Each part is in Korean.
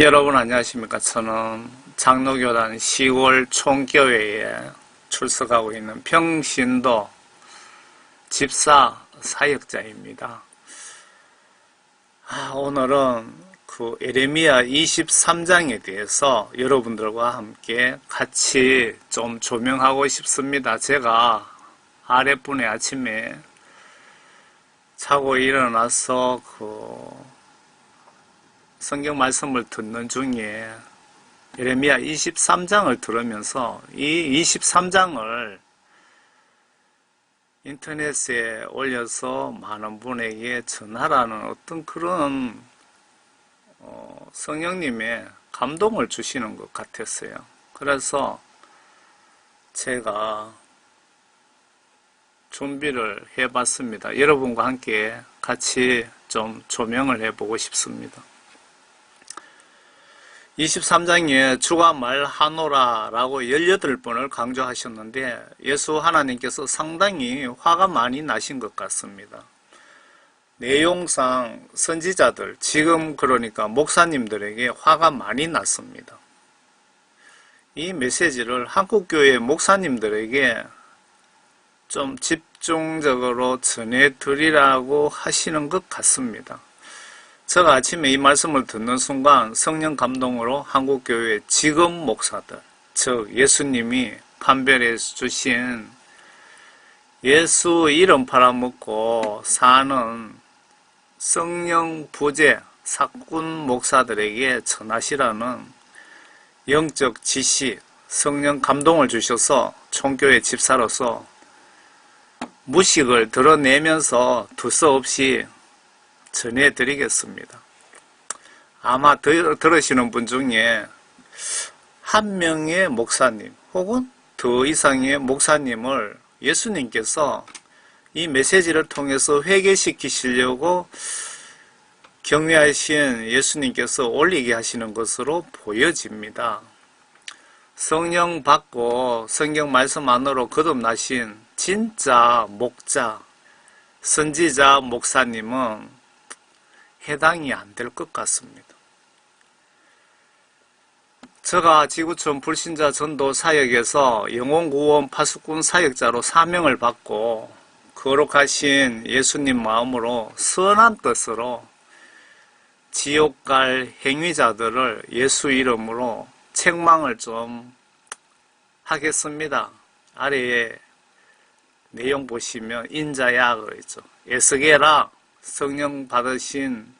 여러분 안녕하십니까? 저는 장로교단 10월 총교회에 출석하고 있는 평신도 집사 사역자입니다. 오늘은 에레미야 23장에 대해서 여러분들과 함께 같이 좀 조명하고 싶습니다. 제가 아랫분에 아침에 자고 일어나서 성경 말씀을 듣는 중에 예레미야 23장을 들으면서 이 23장을 인터넷에 올려서 많은 분에게 전하라는 어떤 그런 성령님의 감동을 주시는 것 같았어요. 그래서 제가 준비를 해봤습니다. 여러분과 함께 같이 좀 조명을 해보고 싶습니다. 23장에 주가 말하노라 라고 18번을 강조하셨는데 예수 하나님께서 상당히 화가 많이 나신 것 같습니다. 내용상 선지자들, 지금 그러니까 목사님들에게 화가 많이 났습니다. 이 메시지를 한국교회 목사님들에게 좀 집중적으로 전해드리라고 하시는 것 같습니다. 제가 아침에 이 말씀을 듣는 순간 성령 감동으로 한국교회 지금 목사들, 즉 예수님이 판별해 주신 예수 이름 팔아먹고 사는 성령 부재 사꾼 목사들에게 전하시라는 영적 지시, 성령 감동을 주셔서 총교회 집사로서 무식을 드러내면서 두서없이 전해드리겠습니다. 아마 들으시는 분 중에 한 명의 목사님 혹은 더 이상의 목사님을 예수님께서 이 메시지를 통해서 회개시키시려고 경외하신 예수님께서 올리게 하시는 것으로 보여집니다. 성령 받고 성경 말씀 안으로 거듭나신 진짜 목자, 선지자 목사님은 해당이 안 될 것 같습니다. 제가 지구촌 불신자 전도 사역에서 영혼구원 파수꾼 사역자로 사명을 받고 거룩하신 예수님 마음으로 선한 뜻으로 지옥 갈 행위자들을 예수 이름으로 책망을 좀 하겠습니다. 아래에 내용 보시면 인자야 그러죠. 에스게라 성령 받으신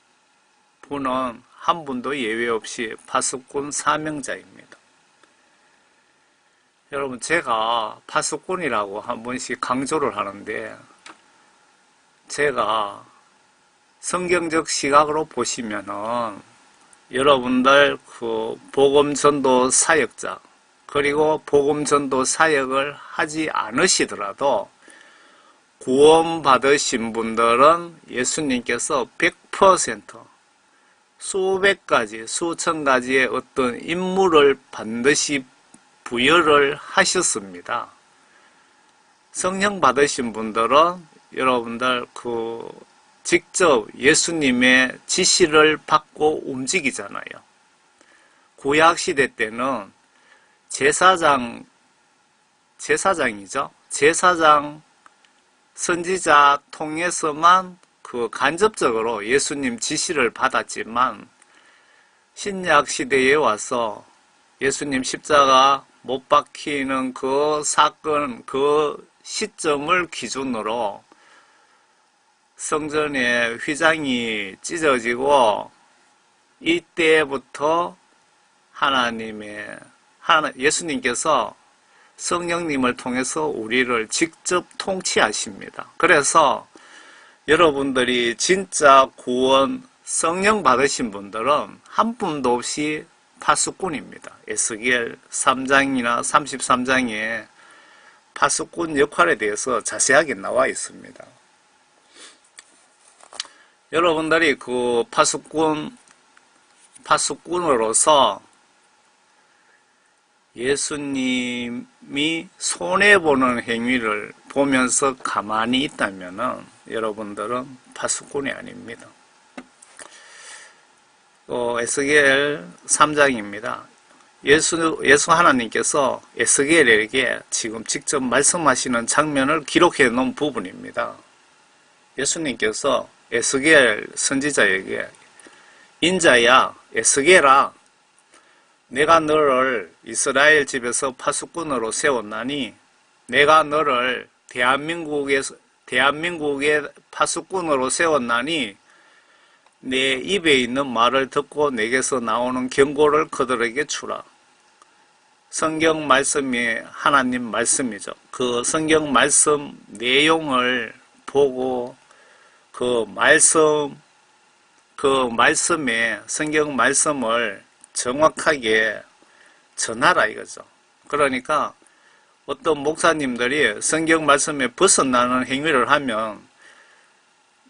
분은 한 분도 예외 없이 파수꾼 사명자입니다. 여러분 제가 파수꾼이라고 한 번씩 강조를 하는데 제가 성경적 시각으로 보시면은 여러분들 복음전도 사역자 그리고 복음전도 사역을 하지 않으시더라도 구원받으신 분들은 예수님께서 100% 수백 가지, 수천 가지의 어떤 임무를 반드시 부여를 하셨습니다. 성령 받으신 분들은 여러분들 직접 예수님의 지시를 받고 움직이잖아요. 구약시대 때는 제사장이죠. 제사장 선지자 통해서만 간접적으로 예수님 지시를 받았지만 신약 시대에 와서 예수님 십자가 못 박히는 그 사건, 그 시점을 기준으로 성전의 휘장이 찢어지고 이때부터 예수님께서 성령님을 통해서 우리를 직접 통치하십니다. 그래서 여러분들이 진짜 구원 성령 받으신 분들은 한 분도 없이 파수꾼입니다. 에스겔 3장이나 33장에 파수꾼 역할에 대해서 자세하게 나와 있습니다. 여러분들이 파수꾼으로서 예수님이 손해보는 행위를 보면서 가만히 있다면은 여러분들은 파수꾼이 아닙니다. 에스겔 3장입니다. 예수 하나님께서 에스겔에게 지금 직접 말씀하시는 장면을 기록해 놓은 부분입니다. 예수님께서 에스겔 선지자에게 인자야 에스겔아 내가 너를 이스라엘 집에서 파수꾼으로 세웠나니 내가 너를 대한민국의 파수꾼으로 세웠나니 내 입에 있는 말을 듣고 내게서 나오는 경고를 그들에게 주라. 성경 말씀이 하나님 말씀이죠. 그 성경 말씀 내용을 보고 그 말씀에 성경 말씀을 정확하게 전하라 이거죠. 그러니까 어떤 목사님들이 성경 말씀에 벗어나는 행위를 하면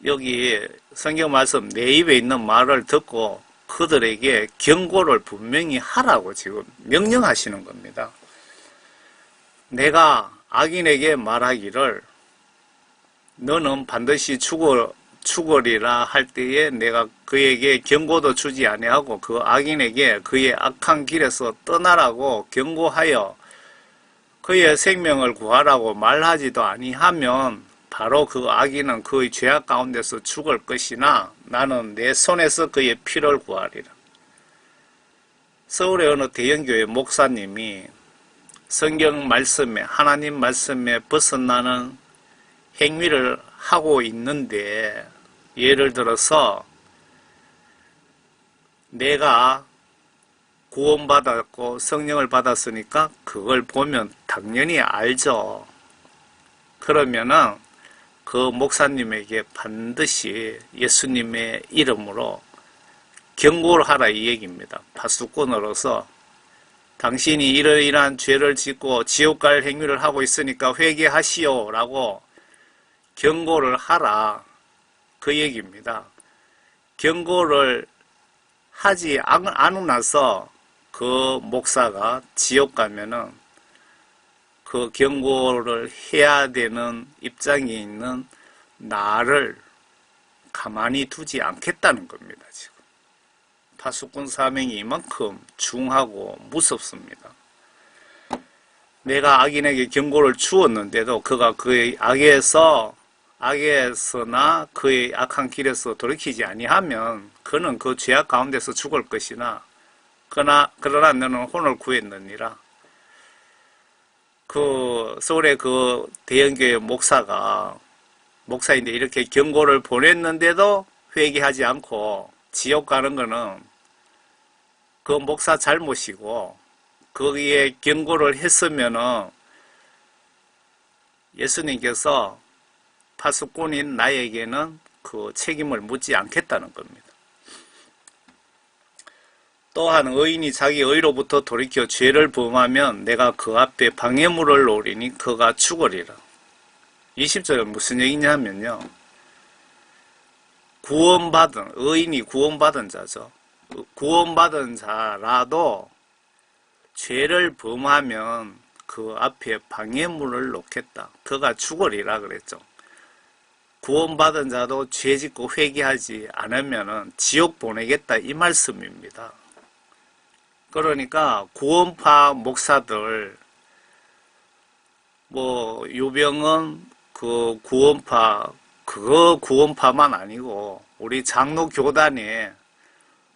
여기 성경 말씀 내 입에 있는 말을 듣고 그들에게 경고를 분명히 하라고 지금 명령하시는 겁니다. 내가 악인에게 말하기를 너는 반드시 죽으리라 할 때에 내가 그에게 경고도 주지 아니하고 그 악인에게 그의 악한 길에서 떠나라고 경고하여 그의 생명을 구하라고 말하지도 아니하면 바로 그 악인은 그의 죄악 가운데서 죽을 것이나 나는 내 손에서 그의 피를 구하리라. 서울의 어느 대형교회 목사님이 성경 말씀에 하나님 말씀에 벗어나는 행위를 하고 있는데 예를 들어서 내가 구원받았고 성령을 받았으니까 그걸 보면 당연히 알죠. 그러면은 그 목사님에게 반드시 예수님의 이름으로 경고를 하라 이 얘기입니다. 파수꾼으로서 당신이 이러이러한 죄를 짓고 지옥 갈 행위를 하고 있으니까 회개하시오 라고 경고를 하라 그 얘기입니다. 경고를 하지 않고 나서 그 목사가 지옥 가면은 그 경고를 해야 되는 입장에 있는 나를 가만히 두지 않겠다는 겁니다. 지금 파수꾼 사명이 이만큼 중하고 무섭습니다. 내가 악인에게 경고를 주었는데도 그가 그의 악에서나 그의 악한 길에서 돌이키지 아니하면 그는 그 죄악 가운데서 죽을 것이나 그러나 너는 혼을 구했느니라. 그 서울의 그 대형교회 목사인데 이렇게 경고를 보냈는데도 회개하지 않고 지옥 가는 거는 그 목사 잘못이고 거기에 경고를 했으면은 예수님께서 파수꾼인 나에게는 그 책임을 묻지 않겠다는 겁니다. 또한 의인이 자기 의로부터 돌이켜 죄를 범하면 내가 그 앞에 방해물을 놓으리니 그가 죽으리라. 20절은 무슨 얘기냐면요. 의인이 구원받은 자죠. 구원받은 자라도 죄를 범하면 그 앞에 방해물을 놓겠다. 그가 죽으리라 그랬죠. 구원받은 자도 죄 짓고 회개하지 않으면 지옥 보내겠다 이 말씀입니다. 그러니까 구원파 목사들 유병은 그 그거 구원파만 아니고 우리 장로교단에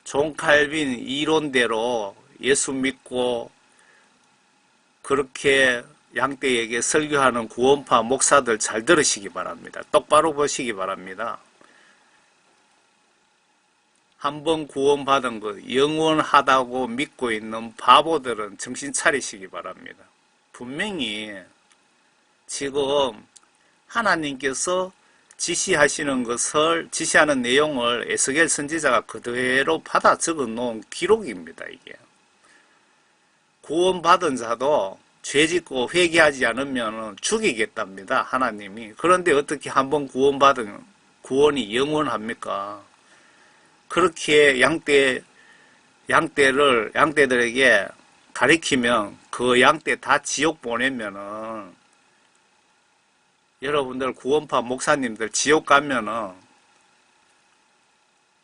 존 칼빈 이론대로 예수 믿고 그렇게 양떼에게 설교하는 구원파 목사들 잘 들으시기 바랍니다. 똑바로 보시기 바랍니다. 한번 구원받은 것 영원하다고 믿고 있는 바보들은 정신 차리시기 바랍니다. 분명히 지금 하나님께서 지시하는 내용을 에스겔 선지자가 그대로 받아 적어 놓은 기록입니다. 이게 구원받은 자도 죄짓고 회개하지 않으면 죽이겠답니다. 하나님이. 그런데 어떻게 한번 구원받은 구원이 영원합니까? 그렇게 양떼들에게 가리키면 그 양떼 다 지옥 보내면은 여러분들 구원파 목사님들 지옥 가면은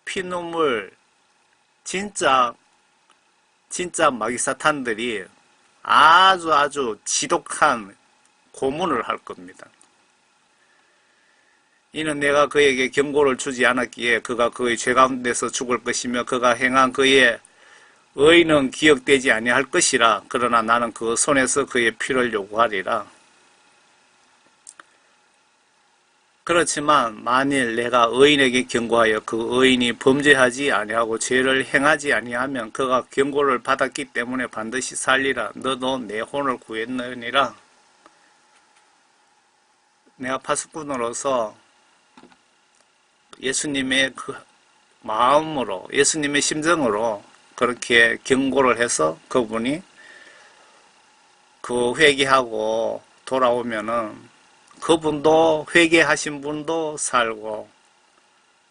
피눈물 진짜 마귀사탄들이 아주 지독한 고문을 할 겁니다. 이는 내가 그에게 경고를 주지 않았기에 그가 그의 죄 가운데서 죽을 것이며 그가 행한 그의 의는 기억되지 아니할 것이라. 그러나 나는 그 손에서 그의 피를 요구하리라. 그렇지만 만일 내가 의인에게 경고하여 그 의인이 범죄하지 아니하고 죄를 행하지 아니하면 그가 경고를 받았기 때문에 반드시 살리라. 너도 내 혼을 구했느니라. 내가 파수꾼으로서 예수님의 그 마음으로, 예수님의 심정으로 그렇게 경고를 해서 그분이 그 회개하고 돌아오면은 그분도, 회개하신 분도 살고,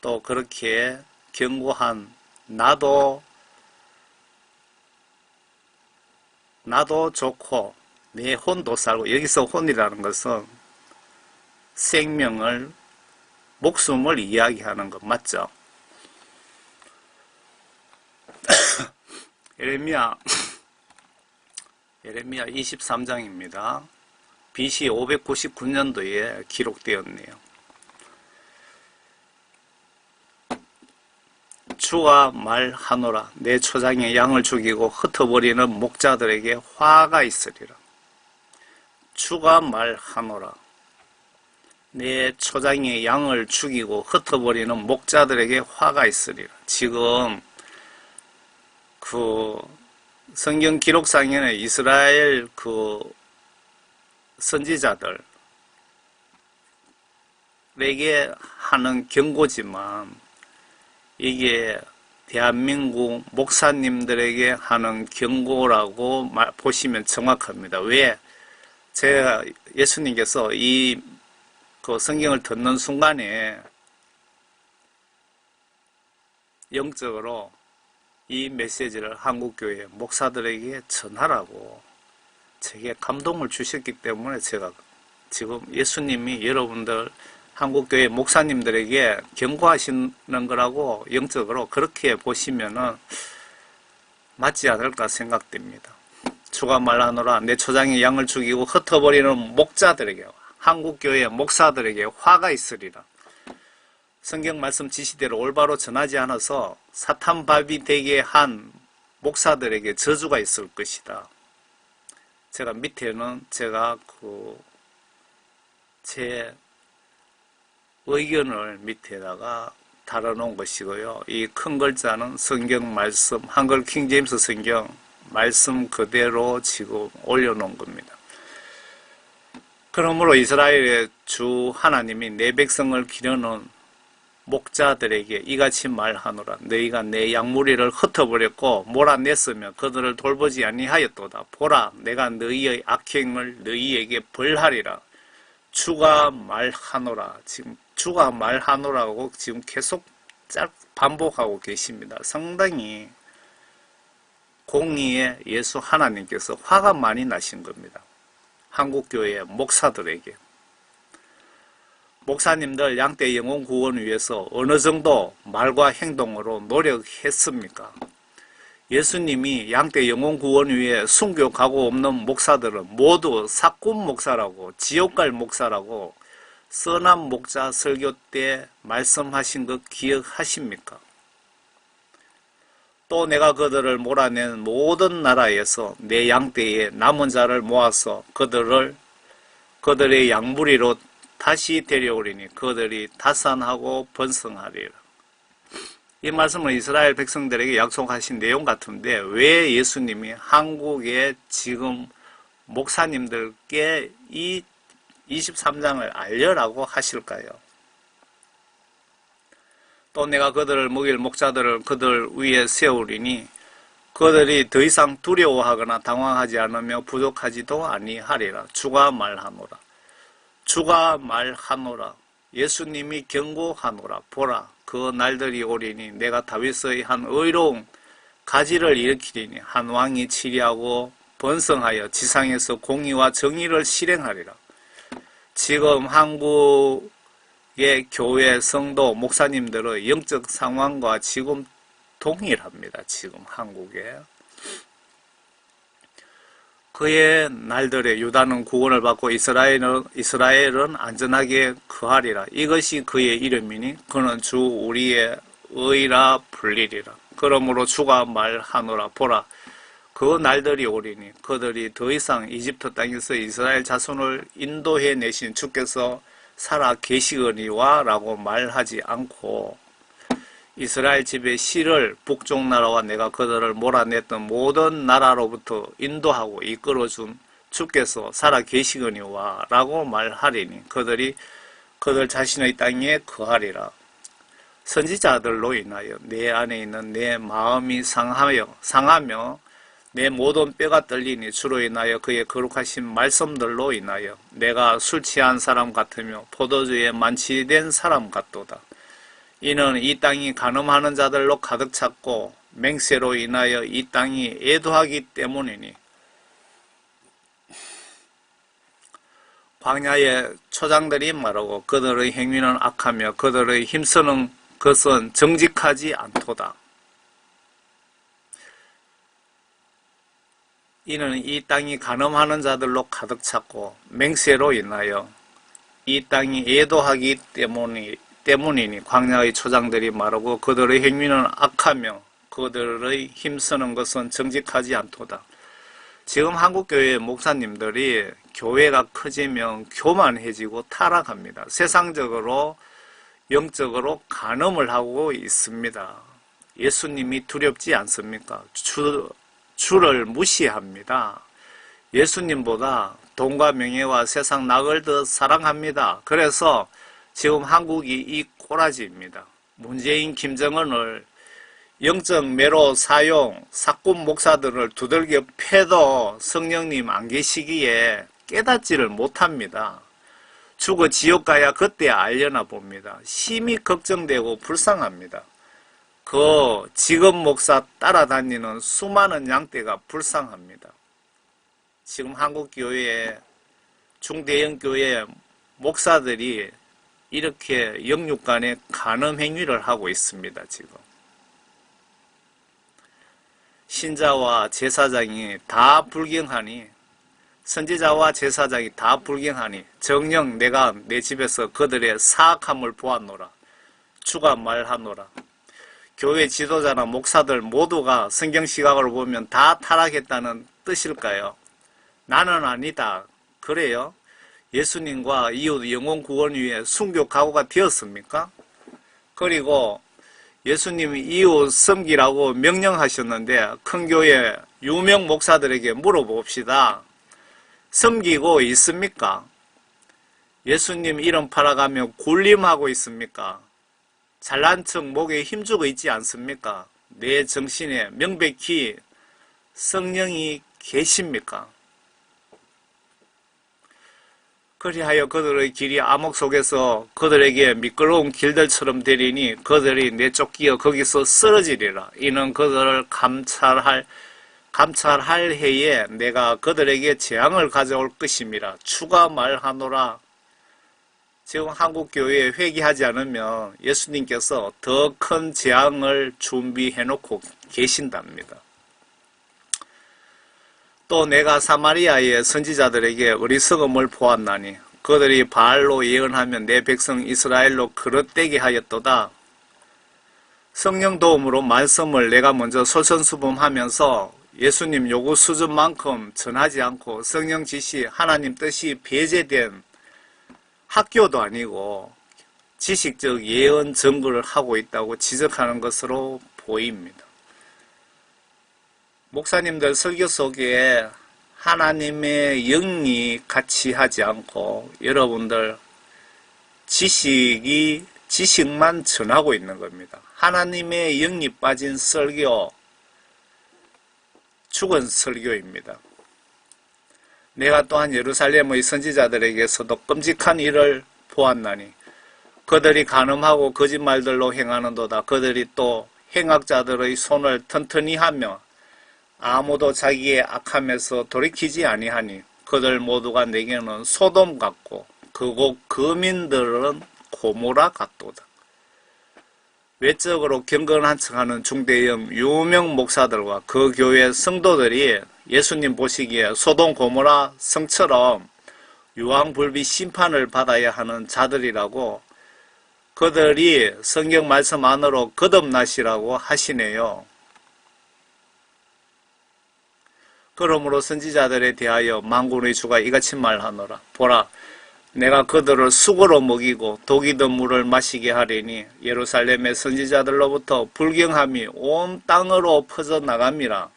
또 그렇게 경고한 나도 좋고 내 혼도 살고. 여기서 혼이라는 것은 생명을, 목숨을 이야기하는 것 맞죠? 예레미야 23장입니다. BC 599년도에 기록되었네요. 주가 말하노라. 내 초장에 양을 죽이고 흩어버리는 목자들에게 화가 있으리라. 주가 말하노라. 내 초장에 양을 죽이고 흩어버리는 목자들에게 화가 있으리라. 지금 그 성경 기록상에는 이스라엘 그 선지자들에게 하는 경고지만 이게 대한민국 목사님들에게 하는 경고라고 보시면 정확합니다. 왜? 제가 예수님께서 이 그 성경을 듣는 순간에 영적으로 이 메시지를 한국교회 목사들에게 전하라고 제게 감동을 주셨기 때문에 제가 지금 예수님이 여러분들 한국교회 목사님들에게 경고하시는 거라고 영적으로 그렇게 보시면은 맞지 않을까 생각됩니다. 주가 말하노라. 내 초장에 양을 죽이고 흩어버리는 목자들에게, 한국교회 목사들에게 화가 있으리라. 성경 말씀 지시대로 올바로 전하지 않아서 사탄밥이 되게 한 목사들에게 저주가 있을 것이다. 제가 밑에는 제가 제 의견을 밑에다가 달아놓은 것이고요. 이 큰 글자는 성경 말씀, 한글 킹제임스 성경 말씀 그대로 지금 올려놓은 겁니다. 그러므로 이스라엘의 주 하나님이 내 백성을 기르는 목자들에게 이같이 말하노라. 너희가 내 양무리를 흩어버렸고 몰아냈으며 그들을 돌보지 아니하였도다. 보라, 내가 너희의 악행을 너희에게 벌하리라. 주가 말하노라. 지금 주가 말하노라고 지금 계속 반복하고 계십니다. 상당히 공의의 예수 하나님께서 화가 많이 나신 겁니다. 한국교회 목사들에게. 목사님들 양떼 영혼 구원 위해서 어느 정도 말과 행동으로 노력했습니까? 예수님이 양떼 영혼 구원 위해 순교 각오 없는 목사들은 모두 사꾼 목사라고, 지옥갈 목사라고 선한 목자 설교 때 말씀하신 것 기억하십니까? 또 내가 그들을 몰아낸 모든 나라에서 내 양떼의 남은 자를 모아서 그들의 양무리로 다시 데려오리니 그들이 다산하고 번성하리라. 이 말씀은 이스라엘 백성들에게 약속하신 내용 같은데 왜 예수님이 한국의 지금 목사님들께 이 23장을 알려라고 하실까요? 또 내가 그들을 먹일 목자들을 그들 위에 세우리니 그들이 더 이상 두려워하거나 당황하지 않으며 부족하지도 아니하리라. 주가 말하노라. 주가 말하노라. 예수님이 경고하노라. 보라, 그 날들이 오리니 내가 다윗의 한 의로운 가지를 일으키리니 한 왕이 치리하고 번성하여 지상에서 공의와 정의를 실행하리라. 지금 한국의 교회 성도 목사님들의 영적 상황과 지금 동일합니다. 지금 한국에. 그의 날들에 유다는 구원을 받고 이스라엘은 안전하게 거하리라. 이것이 그의 이름이니 그는 주 우리의 의라 불리리라. 그러므로 주가 말하노라. 보라, 그 날들이 오리니 그들이 더 이상 이집트 땅에서 이스라엘 자손을 인도해 내신 주께서 살아 계시거니와 라고 말하지 않고 이스라엘 집의 실을 북쪽 나라와 내가 그들을 몰아냈던 모든 나라로부터 인도하고 이끌어준 주께서 살아 계시거니와 라고 말하리니 그들이 그들 자신의 땅에 거하리라. 선지자들로 인하여 내 안에 있는 내 마음이 상하며 내 모든 뼈가 떨리니 주로 인하여 그의 거룩하신 말씀들로 인하여 내가 술 취한 사람 같으며 포도주에 만취된 사람 같도다. 이는 이 땅이 간음하는 자들로 가득 찼고 맹세로 인하여 이 땅이 애도하기 때문이니 광야의 초장들이 마르고 그들의 행위는 악하며 그들의 힘쓰는 것은 정직하지 않도다. 이는 이 땅이 간음하는 자들로 가득 찼고 맹세로 인하여 이 땅이 애도하기 때문이니 광야의 초장들이 마르고 그들의 행위는 악하며 그들의 힘쓰는 것은 정직하지 않도다. 지금 한국교회 목사님들이 교회가 커지면 교만해지고 타락합니다. 세상적으로 영적으로 간음을 하고 있습니다. 예수님이 두렵지 않습니까? 주를 무시합니다. 예수님보다 돈과 명예와 세상 낙을 더 사랑합니다. 그래서 지금 한국이 이 꼬라지입니다. 문재인, 김정은을 영적 매로 사용, 사꾼 목사들을 두들겨 패도 성령님 안 계시기에 깨닫지를 못합니다. 죽어 지옥 가야 그때 알려나 봅니다. 심히 걱정되고 불쌍합니다. 그 지금 목사 따라다니는 수많은 양떼가 불쌍합니다. 지금 한국교회, 중대형교회 목사들이 이렇게 영육간에 간음 행위를 하고 있습니다. 지금 신자와 제사장이 다 불경하니 선지자와 제사장이 다 불경하니 정녕 내가 내 집에서 그들의 사악함을 보았노라. 주가 말하노라. 교회 지도자나 목사들 모두가 성경 시각으로 보면 다 타락했다는 뜻일까요? 나는 아니다. 그래요? 예수님과 이웃 영혼 구원 위해 순교 각오가 되었습니까? 그리고 예수님이 이웃 섬기라고 명령하셨는데 큰 교회 유명 목사들에게 물어봅시다. 섬기고 있습니까? 예수님 이름 팔아가며 굴림하고 있습니까? 잘난 척 목에 힘주고 있지 않습니까? 내 정신에 명백히 성령이 계십니까? 그리하여 그들의 길이 암흑 속에서 그들에게 미끄러운 길들처럼 되리니 그들이 내쫓기어 거기서 쓰러지리라. 이는 그들을 감찰할 해에 내가 그들에게 재앙을 가져올 것임이라. 주가 말하노라. 지금 한국교회에 회개하지 않으면 예수님께서 더 큰 재앙을 준비해놓고 계신답니다. 또 내가 사마리아의 선지자들에게 어리석음을 보았나니 그들이 바알로 예언하면 내 백성 이스라엘로 그릇되게 하였도다. 성령 도움으로 말씀을 내가 먼저 솔선수범하면서 예수님 요구 수준만큼 전하지 않고 성령 지시 하나님 뜻이 배제된 학교도 아니고 지식적 예언 전거를 하고 있다고 지적하는 것으로 보입니다. 목사님들 설교 속에 하나님의 영이 같이 하지 않고 여러분들 지식만 전하고 있는 겁니다. 하나님의 영이 빠진 설교, 죽은 설교입니다. 내가 또한 예루살렘의 선지자들에게서도 끔찍한 일을 보았나니 그들이 간음하고 거짓말들로 행하는도다. 그들이 또 행악자들의 손을 튼튼히 하며 아무도 자기의 악함에서 돌이키지 아니하니 그들 모두가 내게는 소돔 같고 그곳 거민들은 고모라 같도다. 외적으로 경건한 척하는 중대형 유명 목사들과 그 교회 성도들이 예수님 보시기에 소돔 고모라 성처럼 유황불비 심판을 받아야 하는 자들이라고 그들이 성경 말씀 안으로 거듭나시라고 하시네요. 그러므로 선지자들에 대하여 만군의 주가 이같이 말하노라. 보라, 내가 그들을 수고로 먹이고 독이든 물을 마시게 하리니 예루살렘의 선지자들로부터 불경함이 온 땅으로 퍼져나갑니다.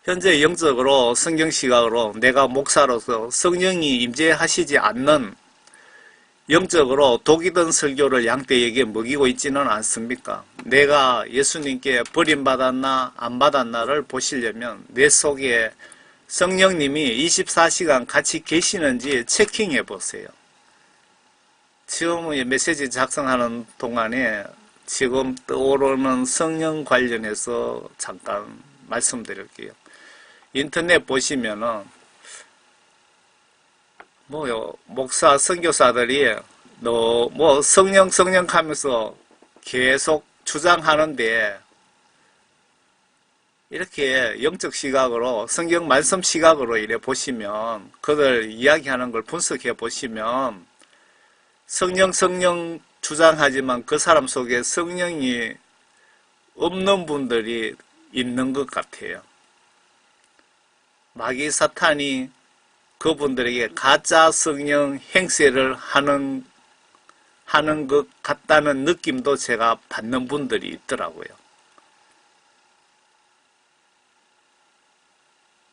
현재 영적으로 성경시각으로 내가 목사로서 성령이 임재하시지 않는 영적으로 독이든 설교를 양떼에게 먹이고 있지는 않습니까? 내가 예수님께 버림받았나 안 받았나를 보시려면 내 속에 성령님이 24시간 같이 계시는지 체킹해 보세요. 지금 메시지 작성하는 동안에 지금 떠오르는 성령 관련해서 잠깐 말씀드릴게요. 인터넷 보시면은 목사 선교사들이 성령 하면서 계속 주장하는데 이렇게 영적 시각으로 성경 말씀 시각으로 이래 보시면 그들 이야기하는 걸 분석해 보시면 성령 주장하지만 그 사람 속에 성령이 없는 분들이 있는 것 같아요. 마귀 사탄이 그분들에게 가짜 성령 행세를 하는 것 같다는 느낌도 제가 받는 분들이 있더라고요.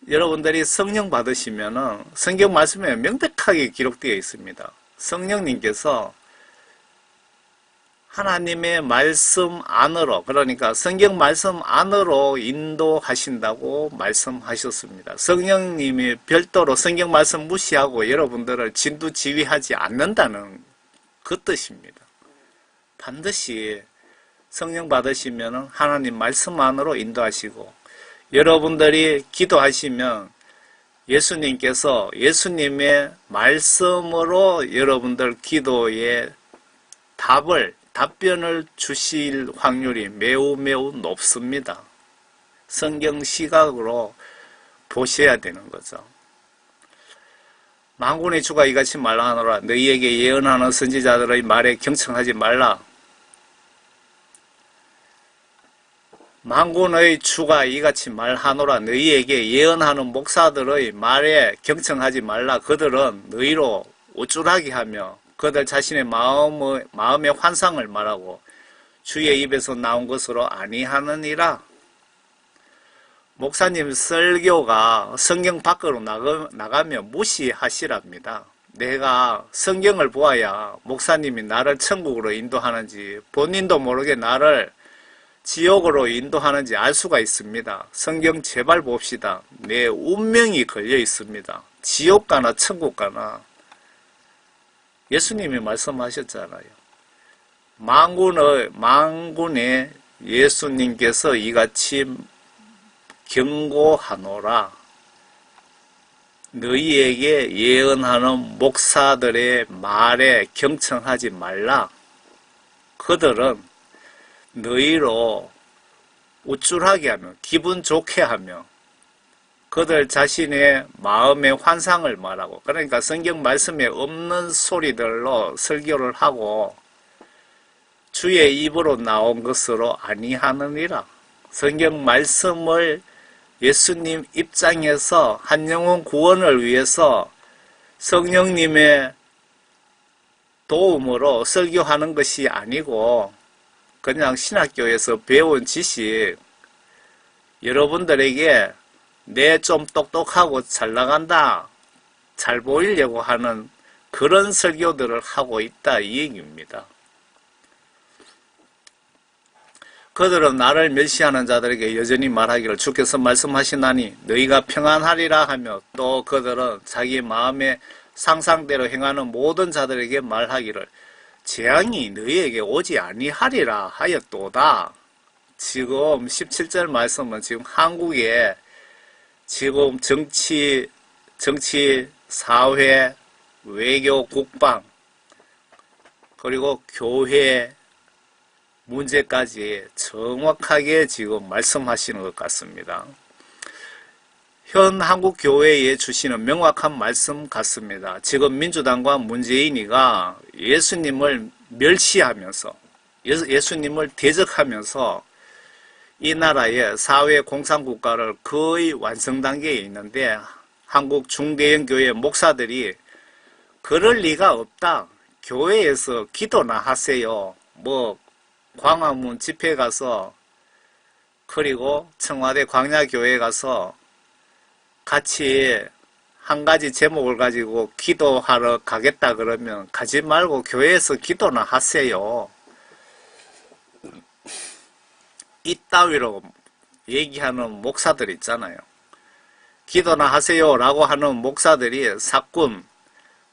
여러분들이 성령 받으시면은 성경 말씀에 명백하게 기록되어 있습니다. 성령님께서 하나님의 말씀 안으로, 그러니까 성경 말씀 안으로 인도하신다고 말씀하셨습니다. 성령님이 별도로 성경 말씀 무시하고 여러분들을 진두지휘하지 않는다는 그 뜻입니다. 반드시 성령 받으시면 하나님 말씀 안으로 인도하시고 여러분들이 기도하시면 예수님께서 예수님의 말씀으로 여러분들 기도에 답변을 주실 확률이 매우 높습니다. 성경 시각으로 보셔야 되는 거죠. 만군의 주가 이같이 말하노라. 너희에게 예언하는 선지자들의 말에 경청하지 말라. 만군의 주가 이같이 말하노라. 너희에게 예언하는 목사들의 말에 경청하지 말라. 그들은 너희로 우쭐하게 하며 그들 자신의 마음의 환상을 말하고 주의 입에서 나온 것으로 아니하느니라. 목사님 설교가 성경 밖으로 나가면 무시하시랍니다. 내가 성경을 보아야 목사님이 나를 천국으로 인도하는지 본인도 모르게 나를 지옥으로 인도하는지 알 수가 있습니다. 성경 제발 봅시다. 내 운명이 걸려 있습니다. 지옥 가나 천국 가나. 예수님이 말씀하셨잖아요. 만군의 예수님께서 이같이 경고하노라. 너희에게 예언하는 목사들의 말에 경청하지 말라. 그들은 너희로 우쭐하게 하며 기분 좋게 하며 그들 자신의 마음의 환상을 말하고, 그러니까 성경 말씀에 없는 소리들로 설교를 하고 주의 입으로 나온 것으로 아니하느니라. 성경 말씀을 예수님 입장에서 한 영혼 구원을 위해서 성령님의 도움으로 설교하는 것이 아니고 그냥 신학교에서 배운 지식, 여러분들에게 내 좀 똑똑하고 잘 나간다, 잘 보이려고 하는 그런 설교들을 하고 있다 이 얘기입니다. 그들은 나를 멸시하는 자들에게 여전히 말하기를 주께서 말씀하시나니 너희가 평안하리라 하며, 또 그들은 자기 마음의 상상대로 행하는 모든 자들에게 말하기를 재앙이 너희에게 오지 아니하리라 하였도다. 지금 17절 말씀은 지금 한국에 지금 정치, 사회, 외교, 국방, 그리고 교회, 문제까지 정확하게 지금 말씀하시는 것 같습니다. 현 한국교회에 주시는 명확한 말씀 같습니다. 지금 민주당과 문재인이가 예수님을 멸시하면서 예수님을 대적하면서 이 나라의 사회 공산국가를 거의 완성 단계에 있는데 한국 중대형 교회 목사들이 그럴 리가 없다. 교회에서 기도나 하세요. 뭐 광화문 집회 가서 그리고 청와대 광야교회 가서 같이 한 가지 제목을 가지고 기도하러 가겠다 그러면 가지 말고 교회에서 기도나 하세요. 이따위로 얘기하는 목사들 있잖아요. 기도나 하세요 라고 하는 목사들이 사꾼,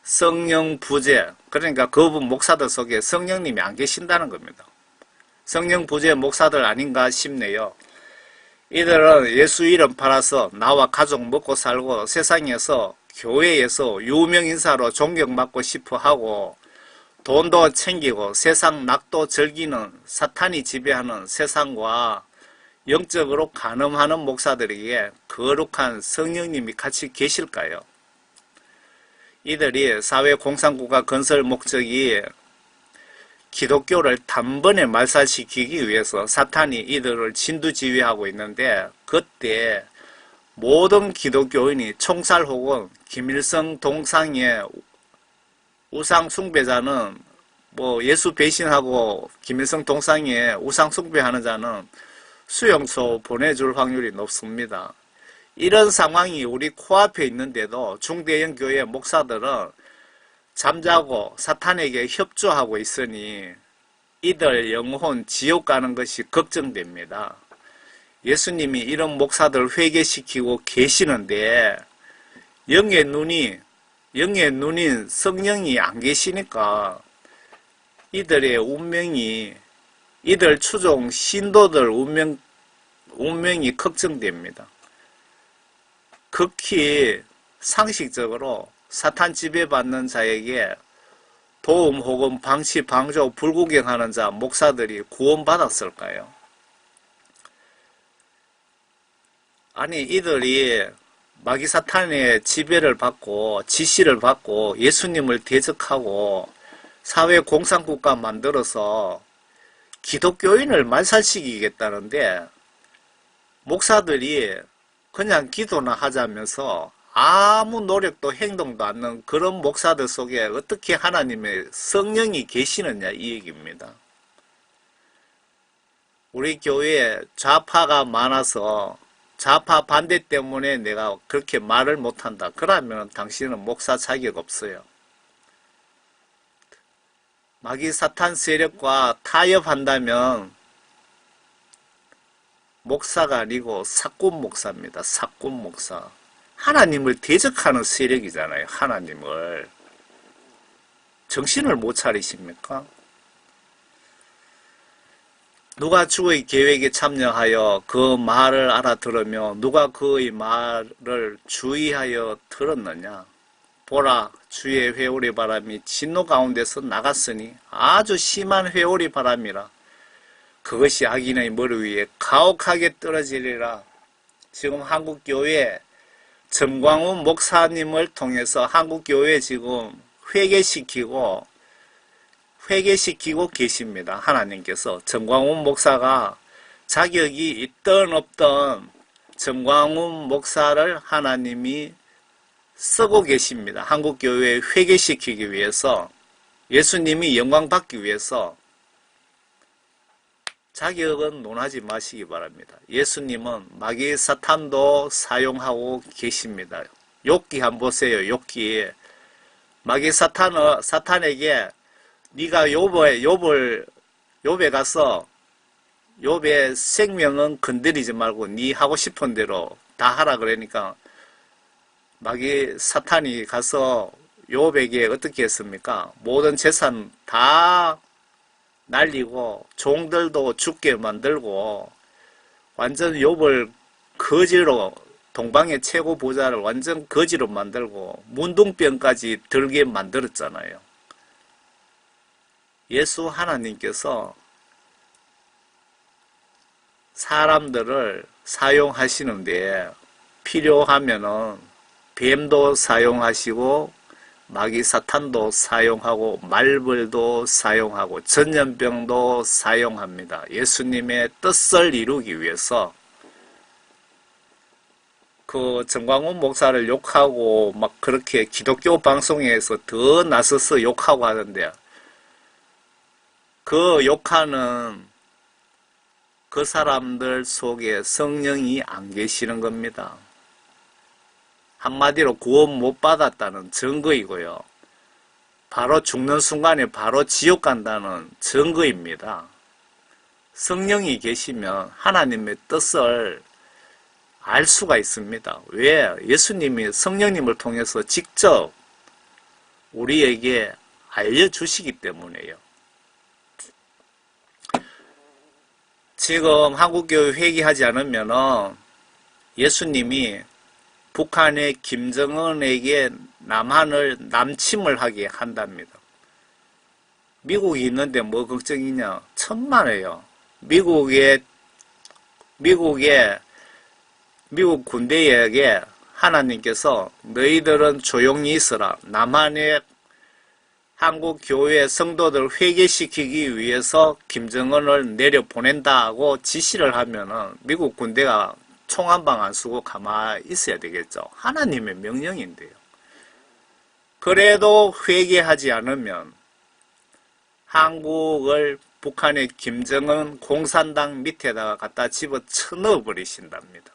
성령 부재, 그러니까 그분 목사들 속에 성령님이 안 계신다는 겁니다. 성령 부재 목사들 아닌가 싶네요. 이들은 예수 이름 팔아서 나와 가족 먹고 살고 세상에서 교회에서 유명인사로 존경받고 싶어 하고 돈도 챙기고 세상 낙도 즐기는 사탄이 지배하는 세상과 영적으로 간음하는 목사들에게 거룩한 성령님이 같이 계실까요? 이들이 사회 공산국가 건설 목적이 기독교를 단번에 말살시키기 위해서 사탄이 이들을 진두지휘하고 있는데 그때 모든 기독교인이 총살 혹은 김일성 동상의 우상 숭배자는 뭐 예수 배신하고 김일성 동상에 우상 숭배하는 자는 수용소 보내줄 확률이 높습니다. 이런 상황이 우리 코앞에 있는데도 중대형 교회 목사들은 잠자고 사탄에게 협조하고 있으니 이들 영혼 지옥 가는 것이 걱정됩니다. 예수님이 이런 목사들을 회개시키고 계시는데 영의 눈인 성령이 안 계시니까 이들의 운명이 이들 추종 신도들 운명이 걱정됩니다. 극히 상식적으로 사탄 지배받는 자에게 도움 혹은 방치, 방조, 불구경하는 자 목사들이 구원받았을까요? 아니 이들이 마귀 사탄의 지배를 받고 지시를 받고 예수님을 대적하고 사회 공산국가 만들어서 기독교인을 말살시키겠다는데 목사들이 그냥 기도나 하자면서 아무 노력도 행동도 않는 그런 목사들 속에 어떻게 하나님의 성령이 계시느냐 이 얘기입니다. 우리 교회에 좌파가 많아서 좌파 반대 때문에 내가 그렇게 말을 못한다. 그러면 당신은 목사 자격 없어요. 마귀 사탄 세력과 타협한다면 목사가 아니고 사꾼 목사입니다. 사꾼 목사. 하나님을 대적하는 세력이잖아요. 하나님을. 정신을 못 차리십니까? 누가 주의 계획에 참여하여 그 말을 알아들으며 누가 그의 말을 주의하여 들었느냐? 보라, 주의 회오리 바람이 진노 가운데서 나갔으니 아주 심한 회오리 바람이라. 그것이 악인의 머리 위에 가혹하게 떨어지리라. 지금 한국교회 정광훈 목사님을 통해서 한국교회 지금 회개시키고 계십니다. 하나님께서 정광훈 목사가 자격이 있든 없든 정광훈 목사를 하나님이 쓰고 계십니다. 한국교회에 회개시키기 위해서 예수님이 영광받기 위해서 자격은 논하지 마시기 바랍니다. 예수님은 마귀 사탄도 사용하고 계십니다. 욥기 한번 보세요. 욥기 마귀 사탄에게 네가 욥에 가서 욥의 생명은 건드리지 말고 네 하고 싶은 대로 다 하라 그러니까 마귀 사탄이 가서 욥에게 어떻게 했습니까? 모든 재산 다 날리고 종들도 죽게 만들고 완전 욥을 거지로 동방의 최고 부자를 완전 거지로 만들고 문둥병까지 들게 만들었잖아요. 예수 하나님께서 사람들을 사용하시는데 필요하면은 뱀도 사용하시고 마귀 사탄도 사용하고 말벌도 사용하고 전염병도 사용합니다. 예수님의 뜻을 이루기 위해서 그 정광훈 목사를 욕하고 막 그렇게 기독교 방송에서 더 나서서 욕하고 하던데 그 욕하는 그 사람들 속에 성령이 안 계시는 겁니다. 한마디로 구원 못 받았다는 증거이고요. 바로 죽는 순간에 바로 지옥 간다는 증거입니다. 성령이 계시면 하나님의 뜻을 알 수가 있습니다. 왜? 예수님이 성령님을 통해서 직접 우리에게 알려주시기 때문에요. 지금 한국교회 회개하지 않으면 예수님이 북한의 김정은에게 남한을 남침을 하게 한답니다. 미국이 있는데 뭐 걱정이냐? 천만에요. 미국 군대에게 하나님께서 너희들은 조용히 있어라. 남한의 한국 교회 성도들 회개시키기 위해서 김정은을 내려보낸다고 지시를 하면은 미국 군대가 총 한 방 안 쏘고 가만히 있어야 되겠죠. 하나님의 명령인데요. 그래도 회개하지 않으면 한국을 북한의 김정은 공산당 밑에다가 갖다 집어넣어 버리신답니다.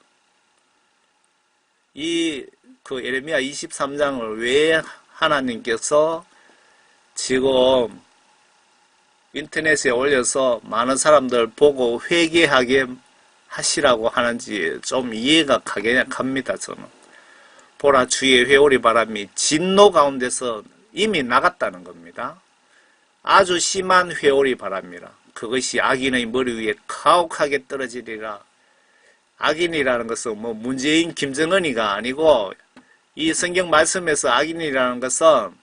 그 예레미야 23장을 왜 하나님께서 지금 인터넷에 올려서 많은 사람들 보고 회개하게 하시라고 하는지 좀 이해가 갑니다. 저는 보라 주의 회오리 바람이 진노 가운데서 이미 나갔다는 겁니다. 아주 심한 회오리 바람이라. 그것이 악인의 머리 위에 가혹하게 떨어지리라. 악인이라는 것은 뭐 문재인 김정은이가 아니고 이 성경 말씀에서 악인이라는 것은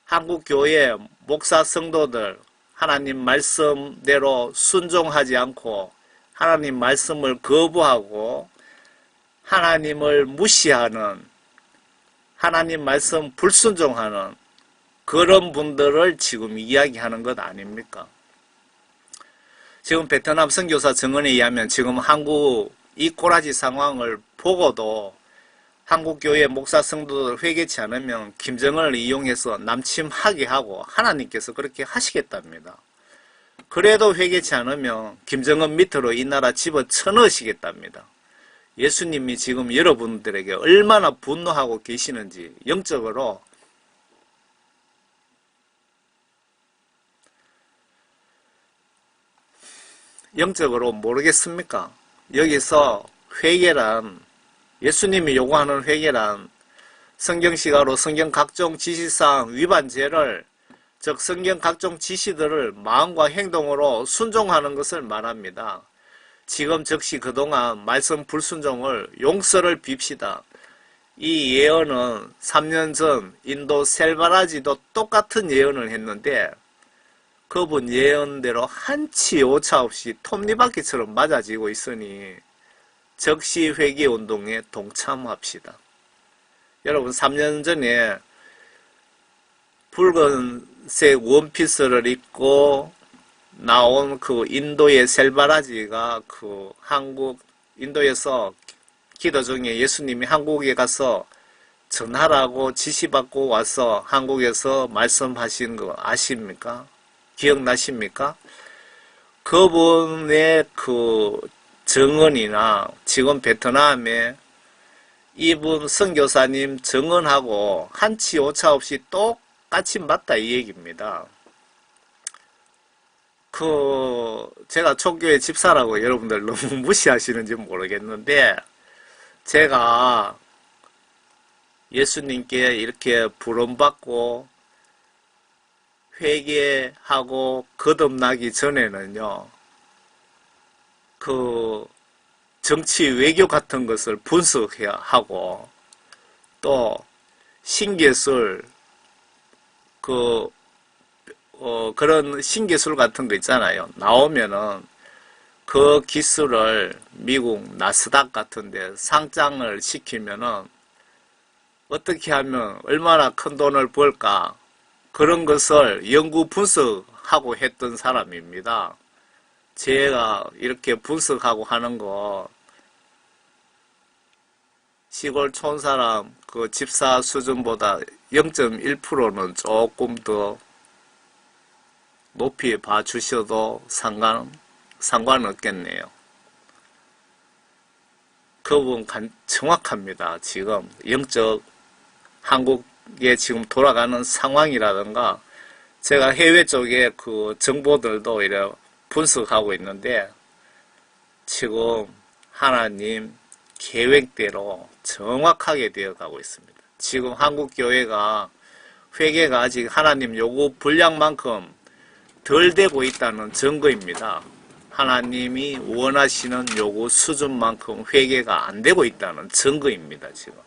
한국교회 목사 성도들 하나님 말씀대로 순종하지 않고 하나님 말씀을 거부하고 하나님을 무시하는 하나님 말씀 불순종하는 그런 분들을 지금 이야기하는 것 아닙니까? 지금 베트남 선교사 증언에 의하면 지금 한국 이 꼬라지 상황을 보고도 한국교회 목사 성도들 회개치 않으면 김정은을 이용해서 남침하게 하고 하나님께서 그렇게 하시겠답니다. 그래도 회개치 않으면 김정은 밑으로 이 나라 집어쳐넣으시겠답니다. 예수님이 지금 여러분들에게 얼마나 분노하고 계시는지 영적으로 모르겠습니까? 여기서 회개란 예수님이 요구하는 회개란 성경시가로 성경 각종 지시사항 위반죄를 즉 성경 각종 지시들을 마음과 행동으로 순종하는 것을 말합니다. 지금 즉시 그동안 말씀 불순종을 용서를 빕시다. 이 예언은 3년 전 인도 셀바라지도 똑같은 예언을 했는데 그분 예언대로 한치 오차 없이 톱니바퀴처럼 맞아지고 있으니 즉시 회개운동에 동참합시다. 여러분 3년 전에 붉은색 원피스를 입고 나온 그 인도의 셀바라지가 그 인도에서 기도 중에 예수님이 한국에 가서 전하라고 지시받고 와서 한국에서 말씀하신 거 아십니까? 기억나십니까? 그분의 그 증언이나 지금 베트남에 이분 선교사님 증언하고 한치 오차 없이 똑같이 맞다 이 얘기입니다. 제가 총교회 집사라고 여러분들 너무 무시하시는지 모르겠는데 제가 예수님께 이렇게 부름받고 회개하고 거듭나기 전에는요, 정치 외교 같은 것을 분석해야 하고, 또, 신기술, 그런 신기술 같은 거 있잖아요. 나오면은, 그 기술을 미국 나스닥 같은데 상장을 시키면은 어떻게 하면 얼마나 큰 돈을 벌까, 그런 것을 연구 분석하고 했던 사람입니다. 제가 이렇게 분석하고 하는 거 시골 촌사람 그 집사 수준보다 0.1%는 조금 더 높이 봐주셔도 상관없겠네요. 그 부분 정확합니다. 지금 영적 한국에 지금 돌아가는 상황이라든가 제가 해외 쪽에 그 정보들도 이래 분석하고 있는데 지금 하나님 계획대로 정확하게 되어가고 있습니다. 지금 한국 교회가 회개가 아직 하나님 요구 분량만큼 덜 되고 있다는 증거입니다. 하나님이 원하시는 요구 수준만큼 회개가 안 되고 있다는 증거입니다. 지금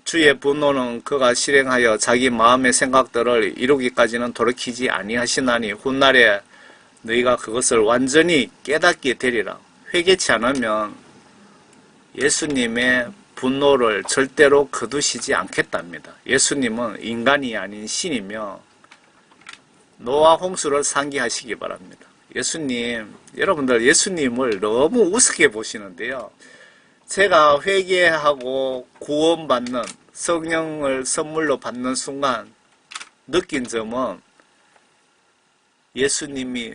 주의 분노는 그가 실행하여 자기 마음의 생각들을 이루기까지는 돌이키지 아니하시나니 훗날에 너희가 그것을 완전히 깨닫게 되리라. 회개치 않으면 예수님의 분노를 절대로 거두시지 않겠답니다. 예수님은 인간이 아닌 신이며 노아 홍수를 상기하시기 바랍니다. 여러분들 예수님을 너무 우습게 보시는데요. 제가 회개하고 구원받는 성령을 선물로 받는 순간 느낀 점은 예수님이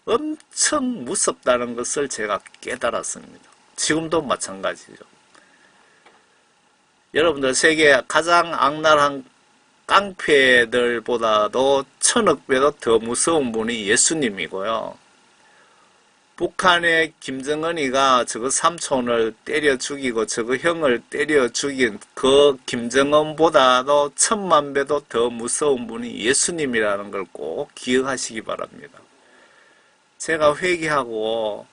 엄청 무섭다는 것을 제가 깨달았습니다. 지금도 마찬가지죠. 여러분들 세계 가장 악랄한 깡패들보다도 1000억 배도 더 무서운 분이 예수님이고요. 북한의 김정은이가 저거 삼촌을 때려 죽이고 저거 형을 때려 죽인 그 김정은보다도 1000만 배도 더 무서운 분이 예수님이라는 걸 꼭 기억하시기 바랍니다. 제가 회개하고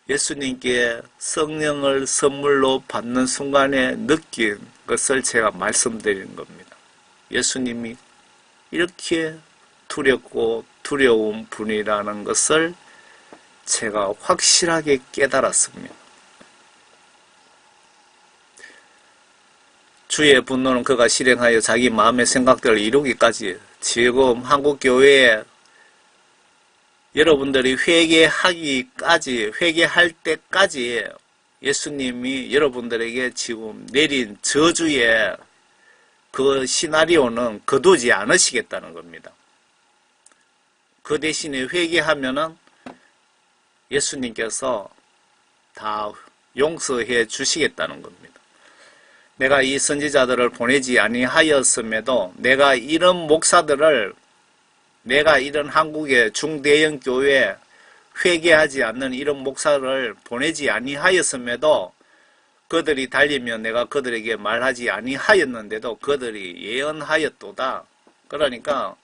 예수님께 성령을 선물로 받는 순간에 느낀 것을 제가 말씀드리는 겁니다. 예수님이 이렇게 두렵고 두려운 분이라는 것을 제가 확실하게 깨달았습니다. 주의 분노는 그가 실행하여 자기 마음의 생각들을 이루기까지, 지금 한국교회에 여러분들이 회개할 때까지 예수님이 여러분들에게 지금 내린 저주의 그 시나리오는 거두지 않으시겠다는 겁니다. 그 대신에 회개하면은 예수님께서 다 용서해 주시겠다는 겁니다. 내가 이 선지자들을 보내지 아니하였음에도 내가 이런 한국의 중대형 교회 회개하지 않는 이런 목사를 보내지 아니하였음에도 그들이 달리면 내가 그들에게 말하지 아니하였는데도 그들이 예언하였도다. 그러니까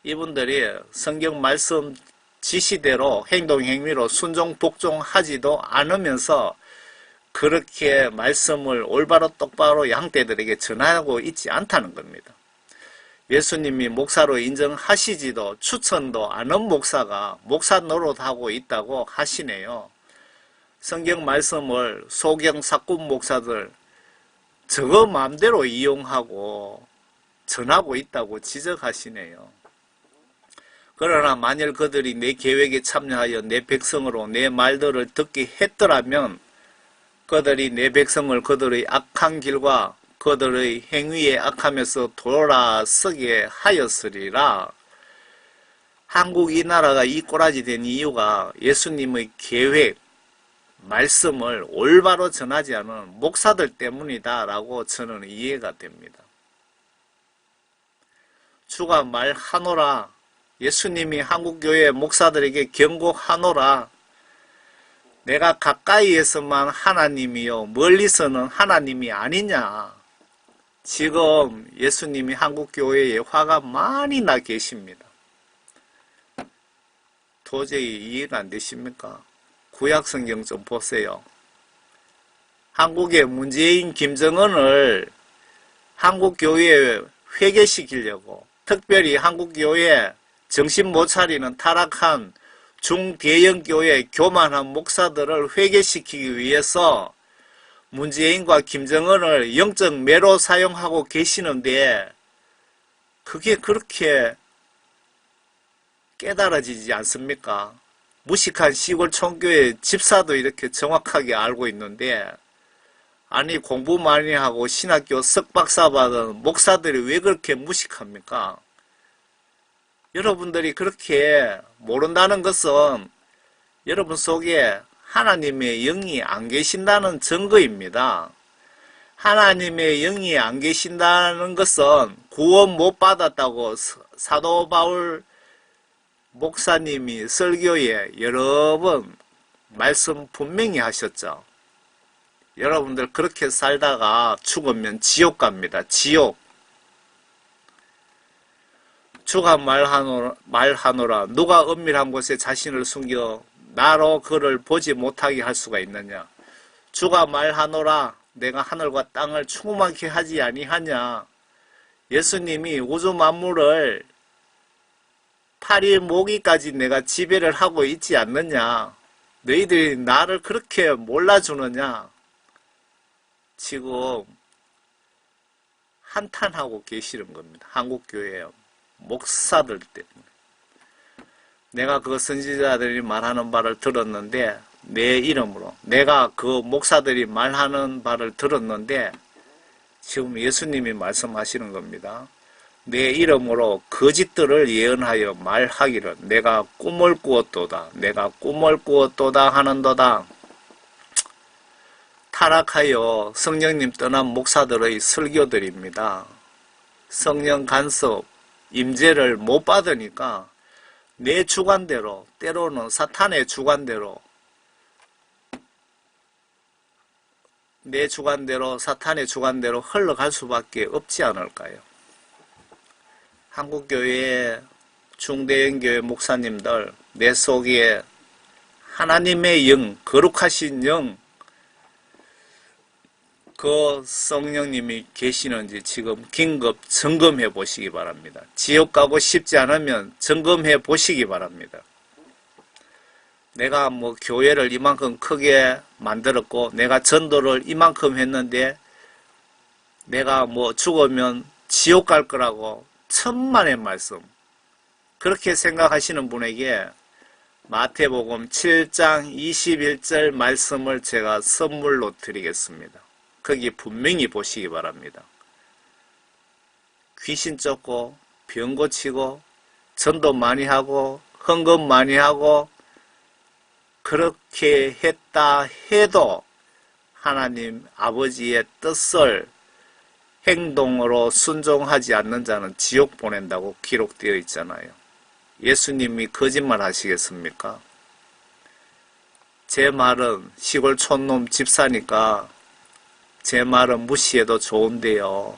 이분들이 성경 말씀 지시대로 행동 행위로 순종 복종하지도 않으면서 그렇게 말씀을 올바로 똑바로 양떼들에게 전하고 있지 않다는 겁니다. 예수님이 목사로 인정하시지도 추천도 않은 목사가 목사 노릇하고 있다고 하시네요. 성경 말씀을 소경 사꾼 목사들 저거 마음대로 이용하고 전하고 있다고 지적하시네요. 그러나 만일 그들이 내 계획에 참여하여 내 백성으로 내 말들을 듣게 했더라면 그들이 내 백성을 그들의 악한 길과 그들의 행위에 악하면서 돌아서게 하였으리라. 한국 이 나라가 이 꼬라지 된 이유가 예수님의 계획, 말씀을 올바로 전하지 않은 목사들 때문이다 라고 저는 이해가 됩니다. 주가 말하노라. 예수님이 한국교회 목사들에게 경고하노라. 내가 가까이에서만 하나님이요 멀리서는 하나님이 아니냐. 지금 예수님이 한국교회에 화가 많이 나 계십니다. 도저히 이해가 안 되십니까? 구약성경 좀 보세요. 한국의 문재인, 김정은을 한국교회에 회개시키려고, 특별히 한국교회 정신 못 차리는 타락한 중대형교회 교만한 목사들을 회개시키기 위해서 문재인과 김정은을 영적 매로 사용하고 계시는데, 그게 그렇게 깨달아지지 않습니까? 무식한 시골 총교회 집사도 이렇게 정확하게 알고 있는데, 아니 공부 많이 하고 신학교 석박사 받은 목사들이 왜 그렇게 무식합니까? 여러분들이 그렇게 모른다는 것은 여러분 속에 하나님의 영이 안 계신다는 증거입니다. 하나님의 영이 안 계신다는 것은 구원 못 받았다고 사도 바울 목사님이 설교에 여러 번 말씀 분명히 하셨죠. 여러분들 그렇게 살다가 죽으면 지옥 갑니다. 지옥. 주가 말하노라 누가 은밀한 곳에 자신을 숨겨 나로 그를 보지 못하게 할 수가 있느냐. 주가 말하노라 내가 하늘과 땅을 충만케 하지 아니하냐. 예수님이 우주 만물을 8일 모기까지 내가 지배를 하고 있지 않느냐. 너희들이 나를 그렇게 몰라주느냐. 지금 한탄하고 계시는 겁니다. 한국교회 목사들 때문에. 내가 그 선지자들이 말하는 바를 들었는데 내 이름으로 내가 그 목사들이 말하는 바를 들었는데 지금 예수님이 말씀하시는 겁니다. 내 이름으로 거짓들을 예언하여 말하기를 내가 꿈을 꾸었도다. 내가 꿈을 꾸었도다 하는도다. 타락하여 성령님 떠난 목사들의 설교들입니다. 성령 간섭, 임재를 못 받으니까 내 주관대로 때로는 사탄의 주관대로 내 주관대로 사탄의 주관대로 흘러갈 수밖에 없지 않을까요? 한국교회 중대형교회 목사님들 내 속에 하나님의 영, 거룩하신 영, 그 성령님이 계시는지 지금 긴급 점검해 보시기 바랍니다. 지옥 가고 싶지 않으면 점검해 보시기 바랍니다. 내가 뭐 교회를 이만큼 크게 만들었고 내가 전도를 이만큼 했는데 내가 뭐 죽으면 지옥 갈 거라고 천만의 말씀. 그렇게 생각하시는 분에게 마태복음 7장 21절 말씀을 제가 선물로 드리겠습니다. 거기 분명히 보시기 바랍니다. 귀신 쫓고 병 고치고 전도 많이 하고 헌금 많이 하고 그렇게 했다 해도 하나님 아버지의 뜻을 행동으로 순종하지 않는 자는 지옥 보낸다고 기록되어 있잖아요. 예수님이 거짓말 하시겠습니까? 제 말은 시골 촌놈 집사니까 제 말은 무시해도 좋은데요.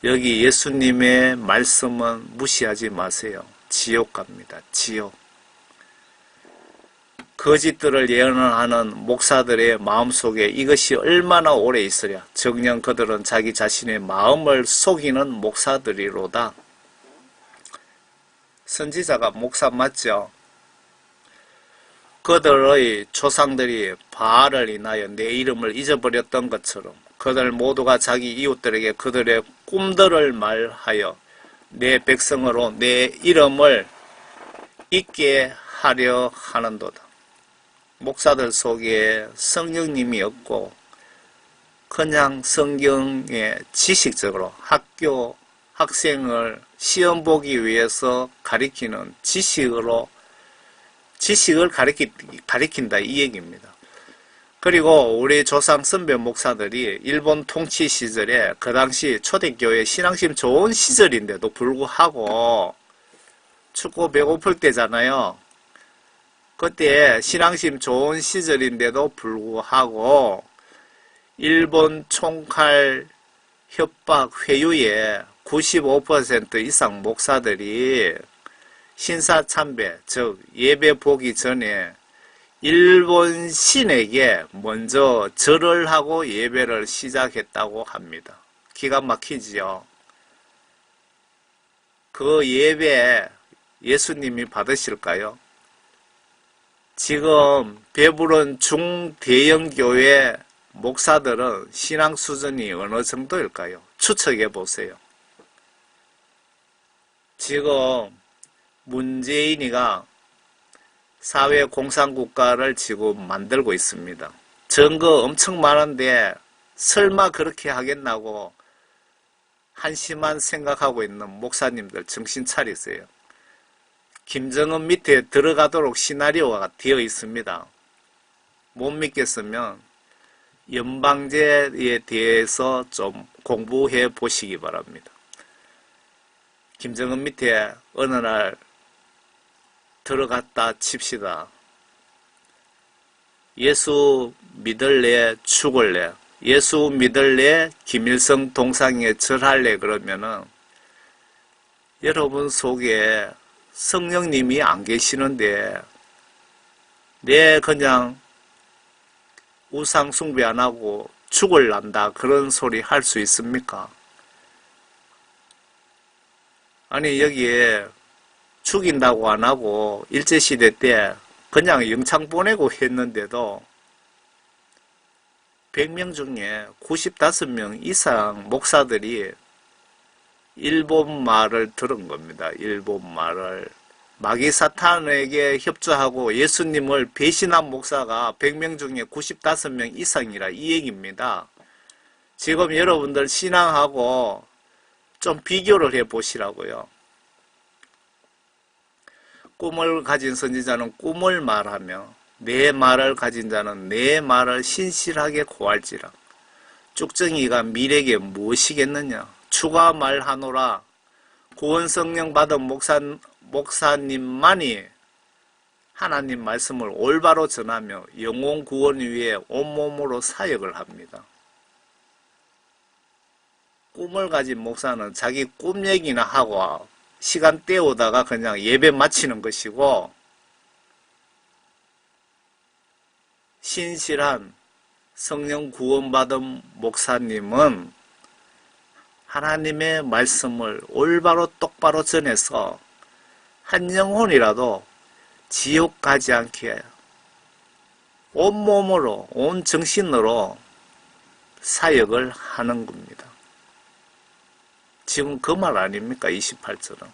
여기 예수님의 말씀은 무시하지 마세요. 지옥 갑니다. 지옥. 거짓들을 예언하는 목사들의 마음속에 이것이 얼마나 오래 있으랴. 정녕 그들은 자기 자신의 마음을 속이는 목사들이로다. 선지자가 목사 맞죠? 그들의 조상들이 바알을 인하여 내 이름을 잊어버렸던 것처럼 그들 모두가 자기 이웃들에게 그들의 꿈들을 말하여 내 백성으로 내 이름을 잊게 하려 하는도다. 목사들 속에 성령님이 없고 그냥 성경에 지식적으로 학교 학생을 시험 보기 위해서 가리키는 지식을 가리킨다 이 얘기입니다. 그리고 우리 조상 선배 목사들이 일본 통치 시절에 그 당시 초대교회 신앙심 좋은 시절인데도 불구하고 춥고 배고플 때잖아요. 그때 신앙심 좋은 시절인데도 불구하고 일본 총칼 협박 회유에 95% 이상 목사들이 신사참배, 즉 예배 보기 전에 일본 신에게 먼저 절을 하고 예배를 시작했다고 합니다. 기가 막히지요. 그 예배 예수님이 받으실까요? 지금 배부른 중대형 교회 목사들은 신앙 수준이 어느 정도일까요? 추측해 보세요. 지금 문재인이가 사회공산국가를 지금 만들고 있습니다. 증거 엄청 많은데 설마 그렇게 하겠나고 한심한 생각하고 있는 목사님들 정신 차리세요. 김정은 밑에 들어가도록 시나리오가 되어 있습니다. 못 믿겠으면 연방제에 대해서 좀 공부해 보시기 바랍니다. 김정은 밑에 어느 날 들어갔다 칩시다. 예수 믿을래 죽을래, 예수 믿을래 김일성 동상에 절할래 그러면은 여러분 속에 성령님이 안 계시는데 내 그냥 우상 숭배 안 하고 죽을란다 그런 소리 할 수 있습니까? 아니 여기에 죽인다고 안 하고 일제시대 때 그냥 영창 보내고 했는데도 100명 중에 95명 이상 목사들이 일본 말을 들은 겁니다. 일본 말을. 마귀 사탄에게 협조하고 예수님을 배신한 목사가 100명 중에 95명 이상이라 이 얘기입니다. 지금 여러분들 신앙하고 좀 비교를 해 보시라고요. 꿈을 가진 선지자는 꿈을 말하며 내 말을 가진 자는 내 말을 신실하게 고할지라. 쭉정이가 미래에 무엇이겠느냐. 주가 말하노라. 구원성령 받은 목사님만이 하나님 말씀을 올바로 전하며 영혼 구원 위에 온몸으로 사역을 합니다. 꿈을 가진 목사는 자기 꿈 얘기나 하고 시간 때우다가 그냥 예배 마치는 것이고, 신실한 성령 구원받은 목사님은 하나님의 말씀을 올바로 똑바로 전해서 한 영혼이라도 지옥 가지 않게 온몸으로 온 정신으로 사역을 하는 겁니다. 지금 그 말 아닙니까? 28절은.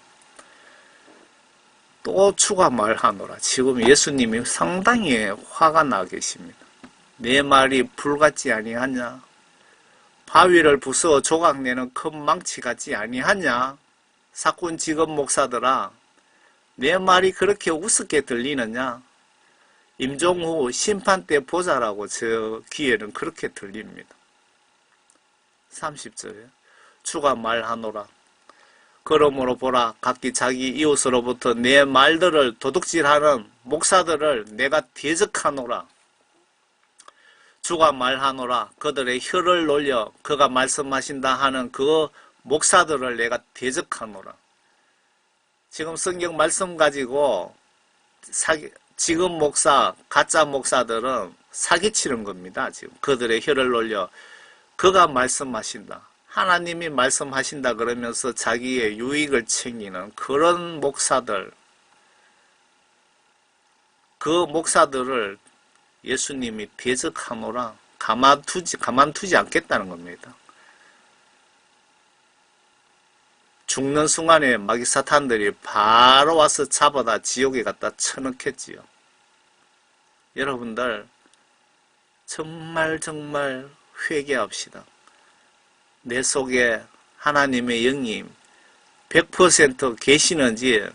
또 추가 말하노라. 지금 예수님이 상당히 화가 나 계십니다. 내 말이 불같지 아니하냐? 바위를 부숴 조각내는 큰 망치 같지 아니하냐? 사꾼 직업 목사들아, 내 말이 그렇게 우습게 들리느냐? 임종후 심판 때 보자라고 저 귀에는 그렇게 들립니다. 30절에 주가 말하노라. 그러므로 보라, 각기 자기 이웃으로부터 내 말들을 도둑질하는 목사들을 내가 대적하노라. 주가 말하노라. 그들의 혀를 놀려 그가 말씀하신다 하는 그 목사들을 내가 대적하노라. 지금 성경 말씀 가지고 지금 목사, 가짜 목사들은 사기치는 겁니다. 지금 그들의 혀를 놀려 그가 말씀하신다. 하나님이 말씀하신다 그러면서 자기의 유익을 챙기는 그런 목사들, 그 목사들을 예수님이 대적하노라. 가만두지 않겠다는 겁니다. 죽는 순간에 마귀 사탄들이 바로 와서 잡아다 지옥에 갖다 쳐넣겠지요. 여러분들 정말 회개합시다. 내 속에 하나님의 영이 100% 계시는지,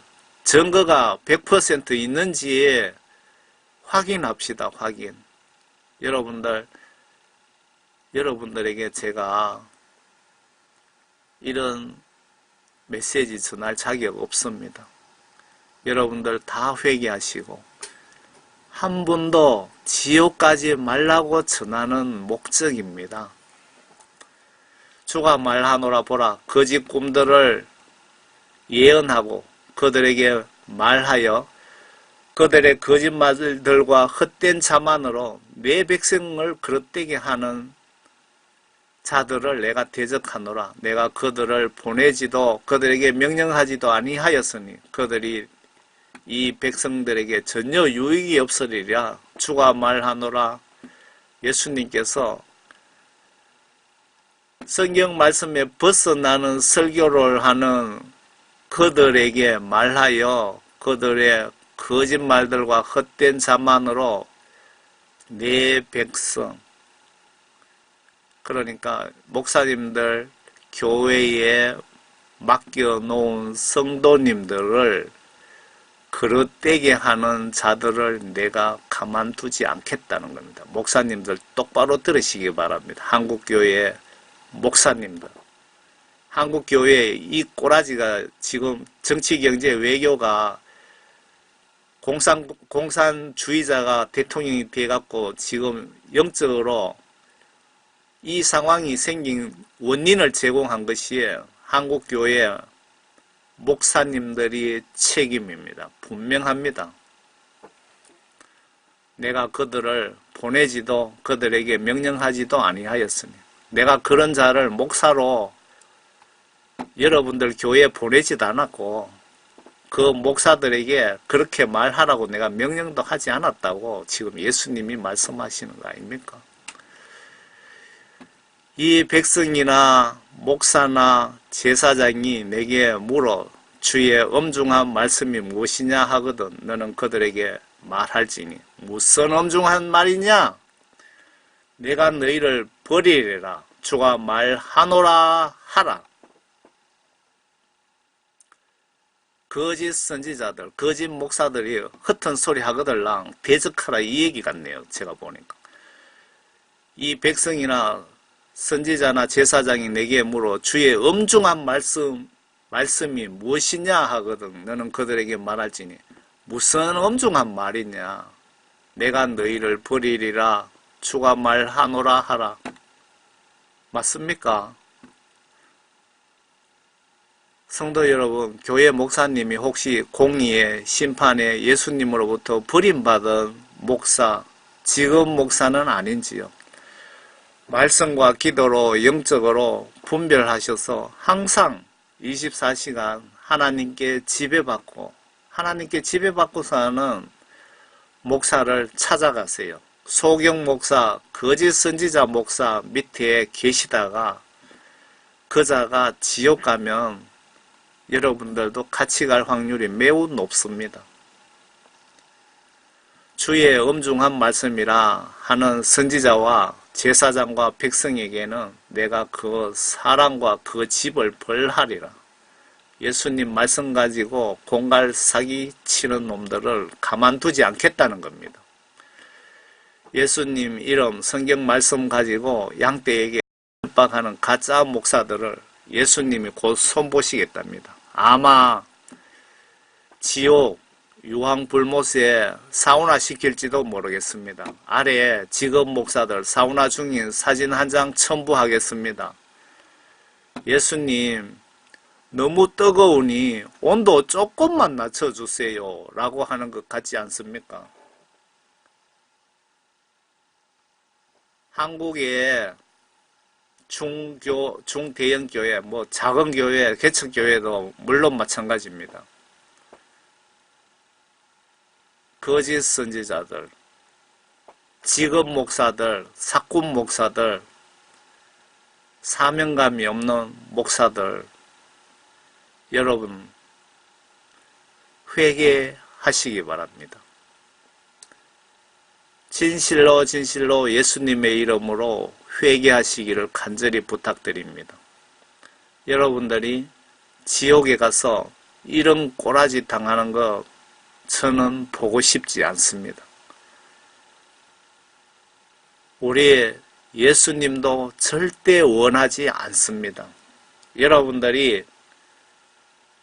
증거가 100% 있는지 확인합시다. 확인. 여러분들에게 제가 이런 메시지 전할 자격 없습니다. 여러분들 다 회개하시고 한 번도 지옥 가지 말라고 전하는 목적입니다. 주가 말하노라. 보라, 거짓 꿈들을 예언하고 그들에게 말하여 그들의 거짓말들과 헛된 자만으로 내 백성을 그릇되게 하는 자들을 내가 대적하노라. 내가 그들을 보내지도 그들에게 명령하지도 아니하였으니 그들이 이 백성들에게 전혀 유익이 없으리라. 주가 말하노라. 예수님께서 성경 말씀에 벗어나는 설교를 하는 그들에게 말하여 그들의 거짓말들과 헛된 자만으로 내 백성, 그러니까 목사님들, 교회에 맡겨놓은 성도님들을 그릇되게 하는 자들을 내가 가만두지 않겠다는 겁니다. 목사님들 똑바로 들으시기 바랍니다. 한국교회 목사님들. 한국교회 이 꼬라지가 지금 정치, 경제, 외교가 공산주의자가 대통령이 돼갖고 지금 영적으로 이 상황이 생긴 원인을 제공한 것이 한국교회 목사님들이 책임입니다. 분명합니다. 내가 그들을 보내지도 그들에게 명령하지도 아니하였으니 내가 그런 자를 목사로 여러분들 교회에 보내지도 않았고 그 목사들에게 그렇게 말하라고 내가 명령도 하지 않았다고 지금 예수님이 말씀하시는 거 아닙니까? 이 백성이나 목사나 제사장이 내게 물어 주의 엄중한 말씀이 무엇이냐 하거든 너는 그들에게 말할지니 무슨 엄중한 말이냐? 내가 너희를 버리리라. 주가 말하노라 하라. 거짓 선지자들, 거짓 목사들이 헛된 소리 하거들랑 대적하라 이 얘기 같네요. 제가 보니까. 이 백성이나 선지자나 제사장이 내게 물어 주의 엄중한 말씀이 무엇이냐 하거든 너는 그들에게 말할지니 무슨 엄중한 말이냐? 내가 너희를 버리리라. 주가 말하노라 하라. 맞습니까? 성도 여러분, 교회 목사님이 혹시 공의의 심판에 예수님으로부터 버림받은 목사, 지금 목사는 아닌지요? 말씀과 기도로 영적으로 분별하셔서 항상 24시간 하나님께 지배받고서는 목사를 찾아가세요. 소경 목사, 거짓 선지자 목사 밑에 계시다가 그자가 지옥 가면 여러분들도 같이 갈 확률이 매우 높습니다. 주의 엄중한 말씀이라 하는 선지자와 제사장과 백성에게는 내가 그 사람과 그 집을 벌하리라. 예수님 말씀 가지고 공갈 사기 치는 놈들을 가만두지 않겠다는 겁니다. 예수님 이름 성경 말씀 가지고 양떼에게 협박하는 가짜 목사들을 예수님이 곧 손보시겠답니다. 아마 지옥 유황불못에 사우나 시킬지도 모르겠습니다. 아래에 직업 목사들 사우나 중인 사진 한 장 첨부하겠습니다. 예수님 너무 뜨거우니 온도 조금만 낮춰주세요 라고 하는 것 같지 않습니까? 한국의 중대형 교회, 작은 교회, 개척교회도 물론 마찬가지입니다. 거짓 선지자들, 직업 목사들, 사꾼 목사들, 사명감이 없는 목사들, 여러분 회개하시기 바랍니다. 진실로 예수님의 이름으로 회개하시기를 간절히 부탁드립니다. 여러분들이 지옥에 가서 이런 꼬라지 당하는 거 저는 보고 싶지 않습니다. 우리 예수님도 절대 원하지 않습니다. 여러분들이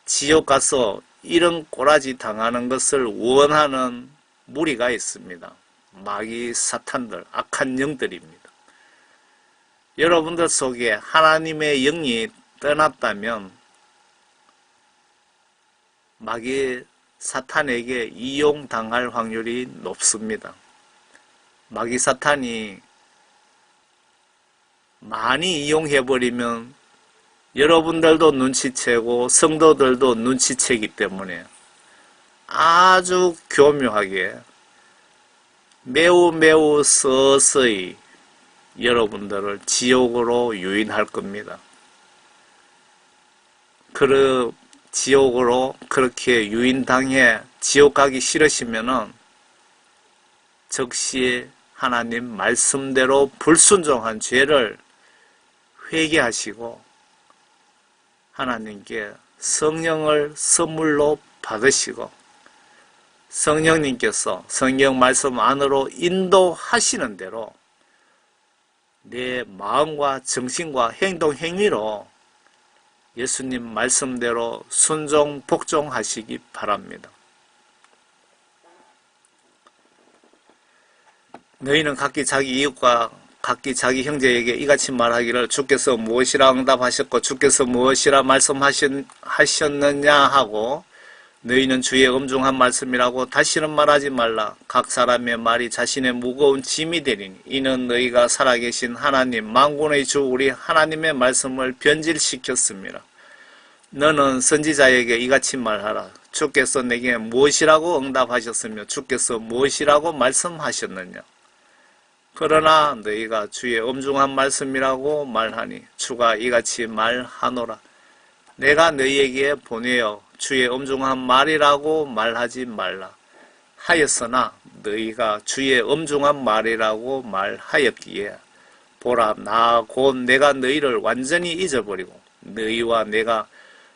지옥 가서 이런 꼬라지 당하는 것을 원하는 무리가 있습니다. 마귀 사탄들, 악한 영들입니다. 여러분들 속에 하나님의 영이 떠났다면 마귀 사탄에게 이용당할 확률이 높습니다. 마귀 사탄이 많이 이용해버리면 여러분들도 눈치채고 성도들도 눈치채기 때문에 아주 교묘하게 매우 서서히 여러분들을 지옥으로 유인할 겁니다. 지옥으로 그렇게 유인당해 지옥 가기 싫으시면은 즉시 하나님 말씀대로 불순종한 죄를 회개하시고 하나님께 성령을 선물로 받으시고 성령님께서 성경 말씀 안으로 인도하시는 대로 내 마음과 정신과 행동 행위로 예수님 말씀대로 순종 복종하시기 바랍니다. 너희는 각기 자기 이웃과 각기 자기 형제에게 이같이 말하기를 주께서 무엇이라 응답하셨고 주께서 무엇이라 말씀하셨느냐 하고 너희는 주의 엄중한 말씀이라고 다시는 말하지 말라. 각 사람의 말이 자신의 무거운 짐이 되리니 이는 너희가 살아계신 하나님 만군의 주 우리 하나님의 말씀을 변질시켰습니다. 너는 선지자에게 이같이 말하라. 주께서 내게 무엇이라고 응답하셨으며 주께서 무엇이라고 말씀하셨느냐. 그러나 너희가 주의 엄중한 말씀이라고 말하니 주가 이같이 말하노라. 내가 너희에게 보내어 주의 엄중한 말이라고 말하지 말라 하였으나 너희가 주의 엄중한 말이라고 말하였기에 보라 나 곧 내가 너희를 완전히 잊어버리고 너희와 내가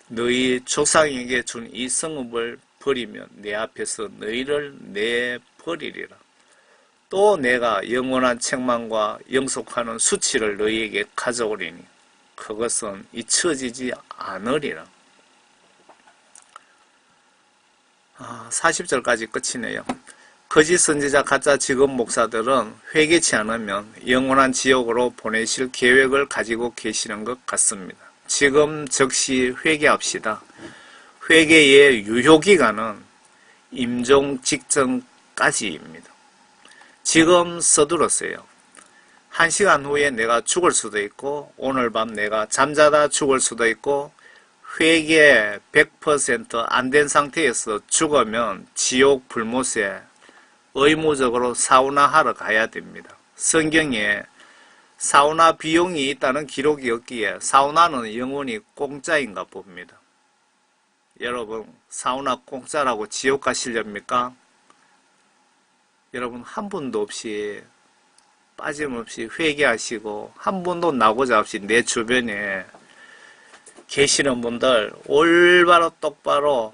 너희 조상에게 준 이 성읍을 버리면 내 앞에서 너희를 내버리리라. 또 내가 영원한 책망과 영속하는 수치를 너희에게 가져오리니 그것은 잊혀지지 않으리라. 40절까지 끝이네요. 거짓 선지자 가짜 직업 목사들은 회개치 않으면 영원한 지옥으로 보내실 계획을 가지고 계시는 것 같습니다. 지금 즉시 회개합시다. 회개의 유효기간은 임종 직전까지입니다. 지금 서두르세요. 1시간 후에 내가 죽을 수도 있고 오늘 밤 내가 잠자다 죽을 수도 있고 회개 100% 안 된 상태에서 죽으면 지옥 불못에 의무적으로 사우나 하러 가야 됩니다. 성경에 사우나 비용이 있다는 기록이 없기에 사우나는 영원히 공짜인가 봅니다. 여러분 사우나 공짜라고 지옥 가시렵니까? 여러분 한 분도 없이 빠짐없이 회개하시고 한 분도 나고자 없이 내 주변에 계시는 분들 올바로 똑바로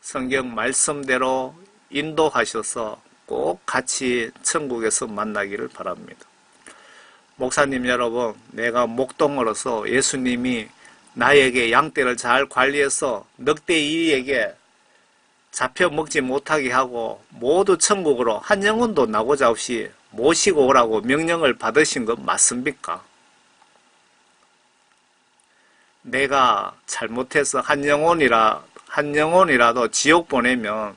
성경 말씀대로 인도하셔서 꼭 같이 천국에서 만나기를 바랍니다. 목사님 여러분, 내가 목동으로서 예수님이 나에게 양떼를 잘 관리해서 늑대이에게 잡혀 먹지 못하게 하고 모두 천국으로 한 영혼도 나고자 없이 모시고 오라고 명령을 받으신 것 맞습니까? 내가 잘못해서 한 영혼이라도 지옥 보내면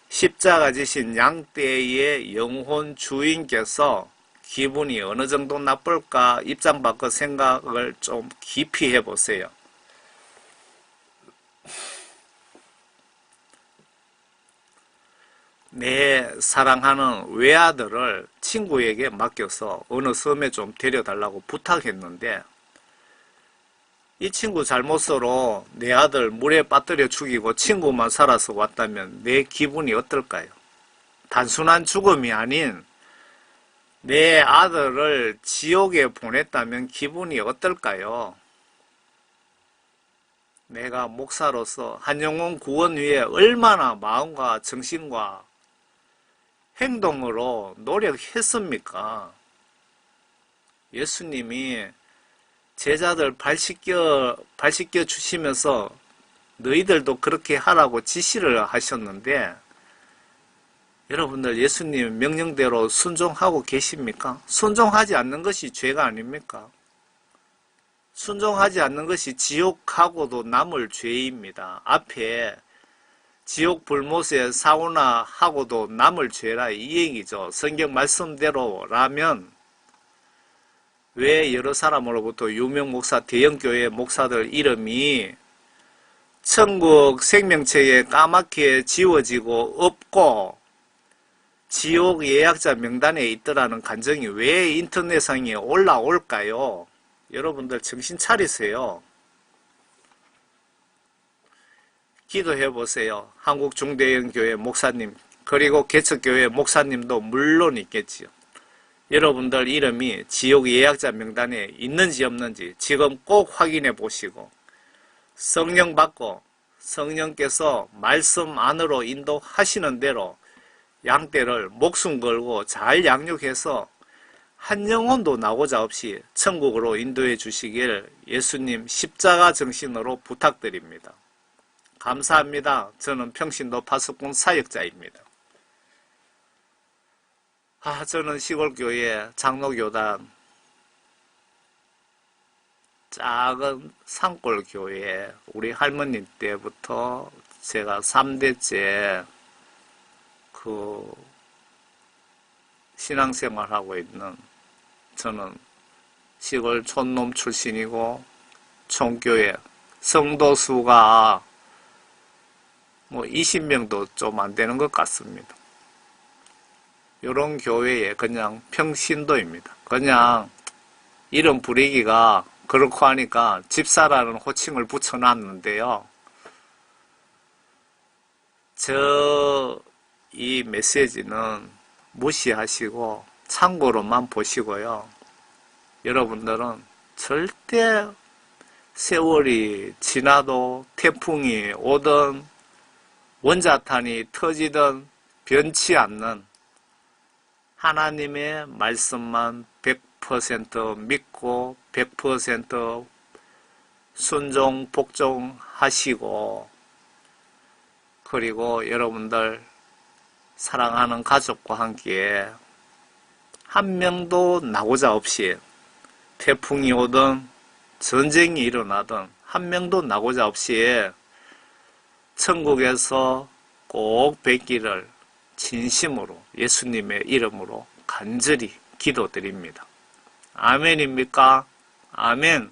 십자가 지신 양떼의 영혼 주인께서 기분이 어느 정도 나쁠까 입장 바꿔 생각을 좀 깊이 해보세요. 내 사랑하는 외아들을 친구에게 맡겨서 어느 섬에 좀 데려달라고 부탁했는데 이 친구 잘못으로 내 아들 물에 빠뜨려 죽이고 친구만 살아서 왔다면 내 기분이 어떨까요? 단순한 죽음이 아닌 내 아들을 지옥에 보냈다면 기분이 어떨까요? 내가 목사로서 한 영혼 구원 위해 얼마나 마음과 정신과 행동으로 노력했습니까? 예수님이 제자들 발 씻겨 주시면서 너희들도 그렇게 하라고 지시를 하셨는데 여러분들 예수님 명령대로 순종하고 계십니까? 순종하지 않는 것이 죄가 아닙니까? 순종하지 않는 것이 지옥하고도 남을 죄입니다. 앞에 지옥 불못에 사우나하고도 남을 죄라 이 얘기죠. 성경 말씀대로라면 왜 여러 사람으로부터 유명 목사, 대형교회 목사들 이름이 천국 생명체에 까맣게 지워지고 없고 지옥 예약자 명단에 있더라는 간증이 왜 인터넷상에 올라올까요? 여러분들 정신 차리세요. 기도해 보세요. 한국 중대형 교회 목사님 그리고 개척교회 목사님도 물론 있겠지요. 여러분들 이름이 지옥 예약자 명단에 있는지 없는지 지금 꼭 확인해 보시고 성령 받고 성령께서 말씀 안으로 인도하시는 대로 양떼를 목숨 걸고 잘 양육해서 한 영혼도 나고자 없이 천국으로 인도해 주시길 예수님 십자가 정신으로 부탁드립니다. 감사합니다. 저는 평신도 파수꾼 사역자입니다. 저는 시골교회 장로교단 작은 산골교회 우리 할머니 때부터 제가 3대째 신앙생활하고 있는 저는 시골 촌놈 출신이고 총교회 성도수가 20명도 좀 안 되는 것 같습니다. 이런 교회에 그냥 평신도입니다. 그냥 이름 부리기가 그렇고 하니까 집사라는 호칭을 붙여놨는데요. 이 메시지는 무시하시고 참고로만 보시고요. 여러분들은 절대 세월이 지나도 태풍이 오든 원자탄이 터지든 변치 않는 하나님의 말씀만 100% 믿고 100% 순종 복종하시고 그리고 여러분들 사랑하는 가족과 함께 한 명도 나고자 없이 태풍이 오든 전쟁이 일어나든 한 명도 나고자 없이 천국에서 꼭 뵙기를 진심으로 예수님의 이름으로 간절히 기도드립니다. 아멘입니까? 아멘.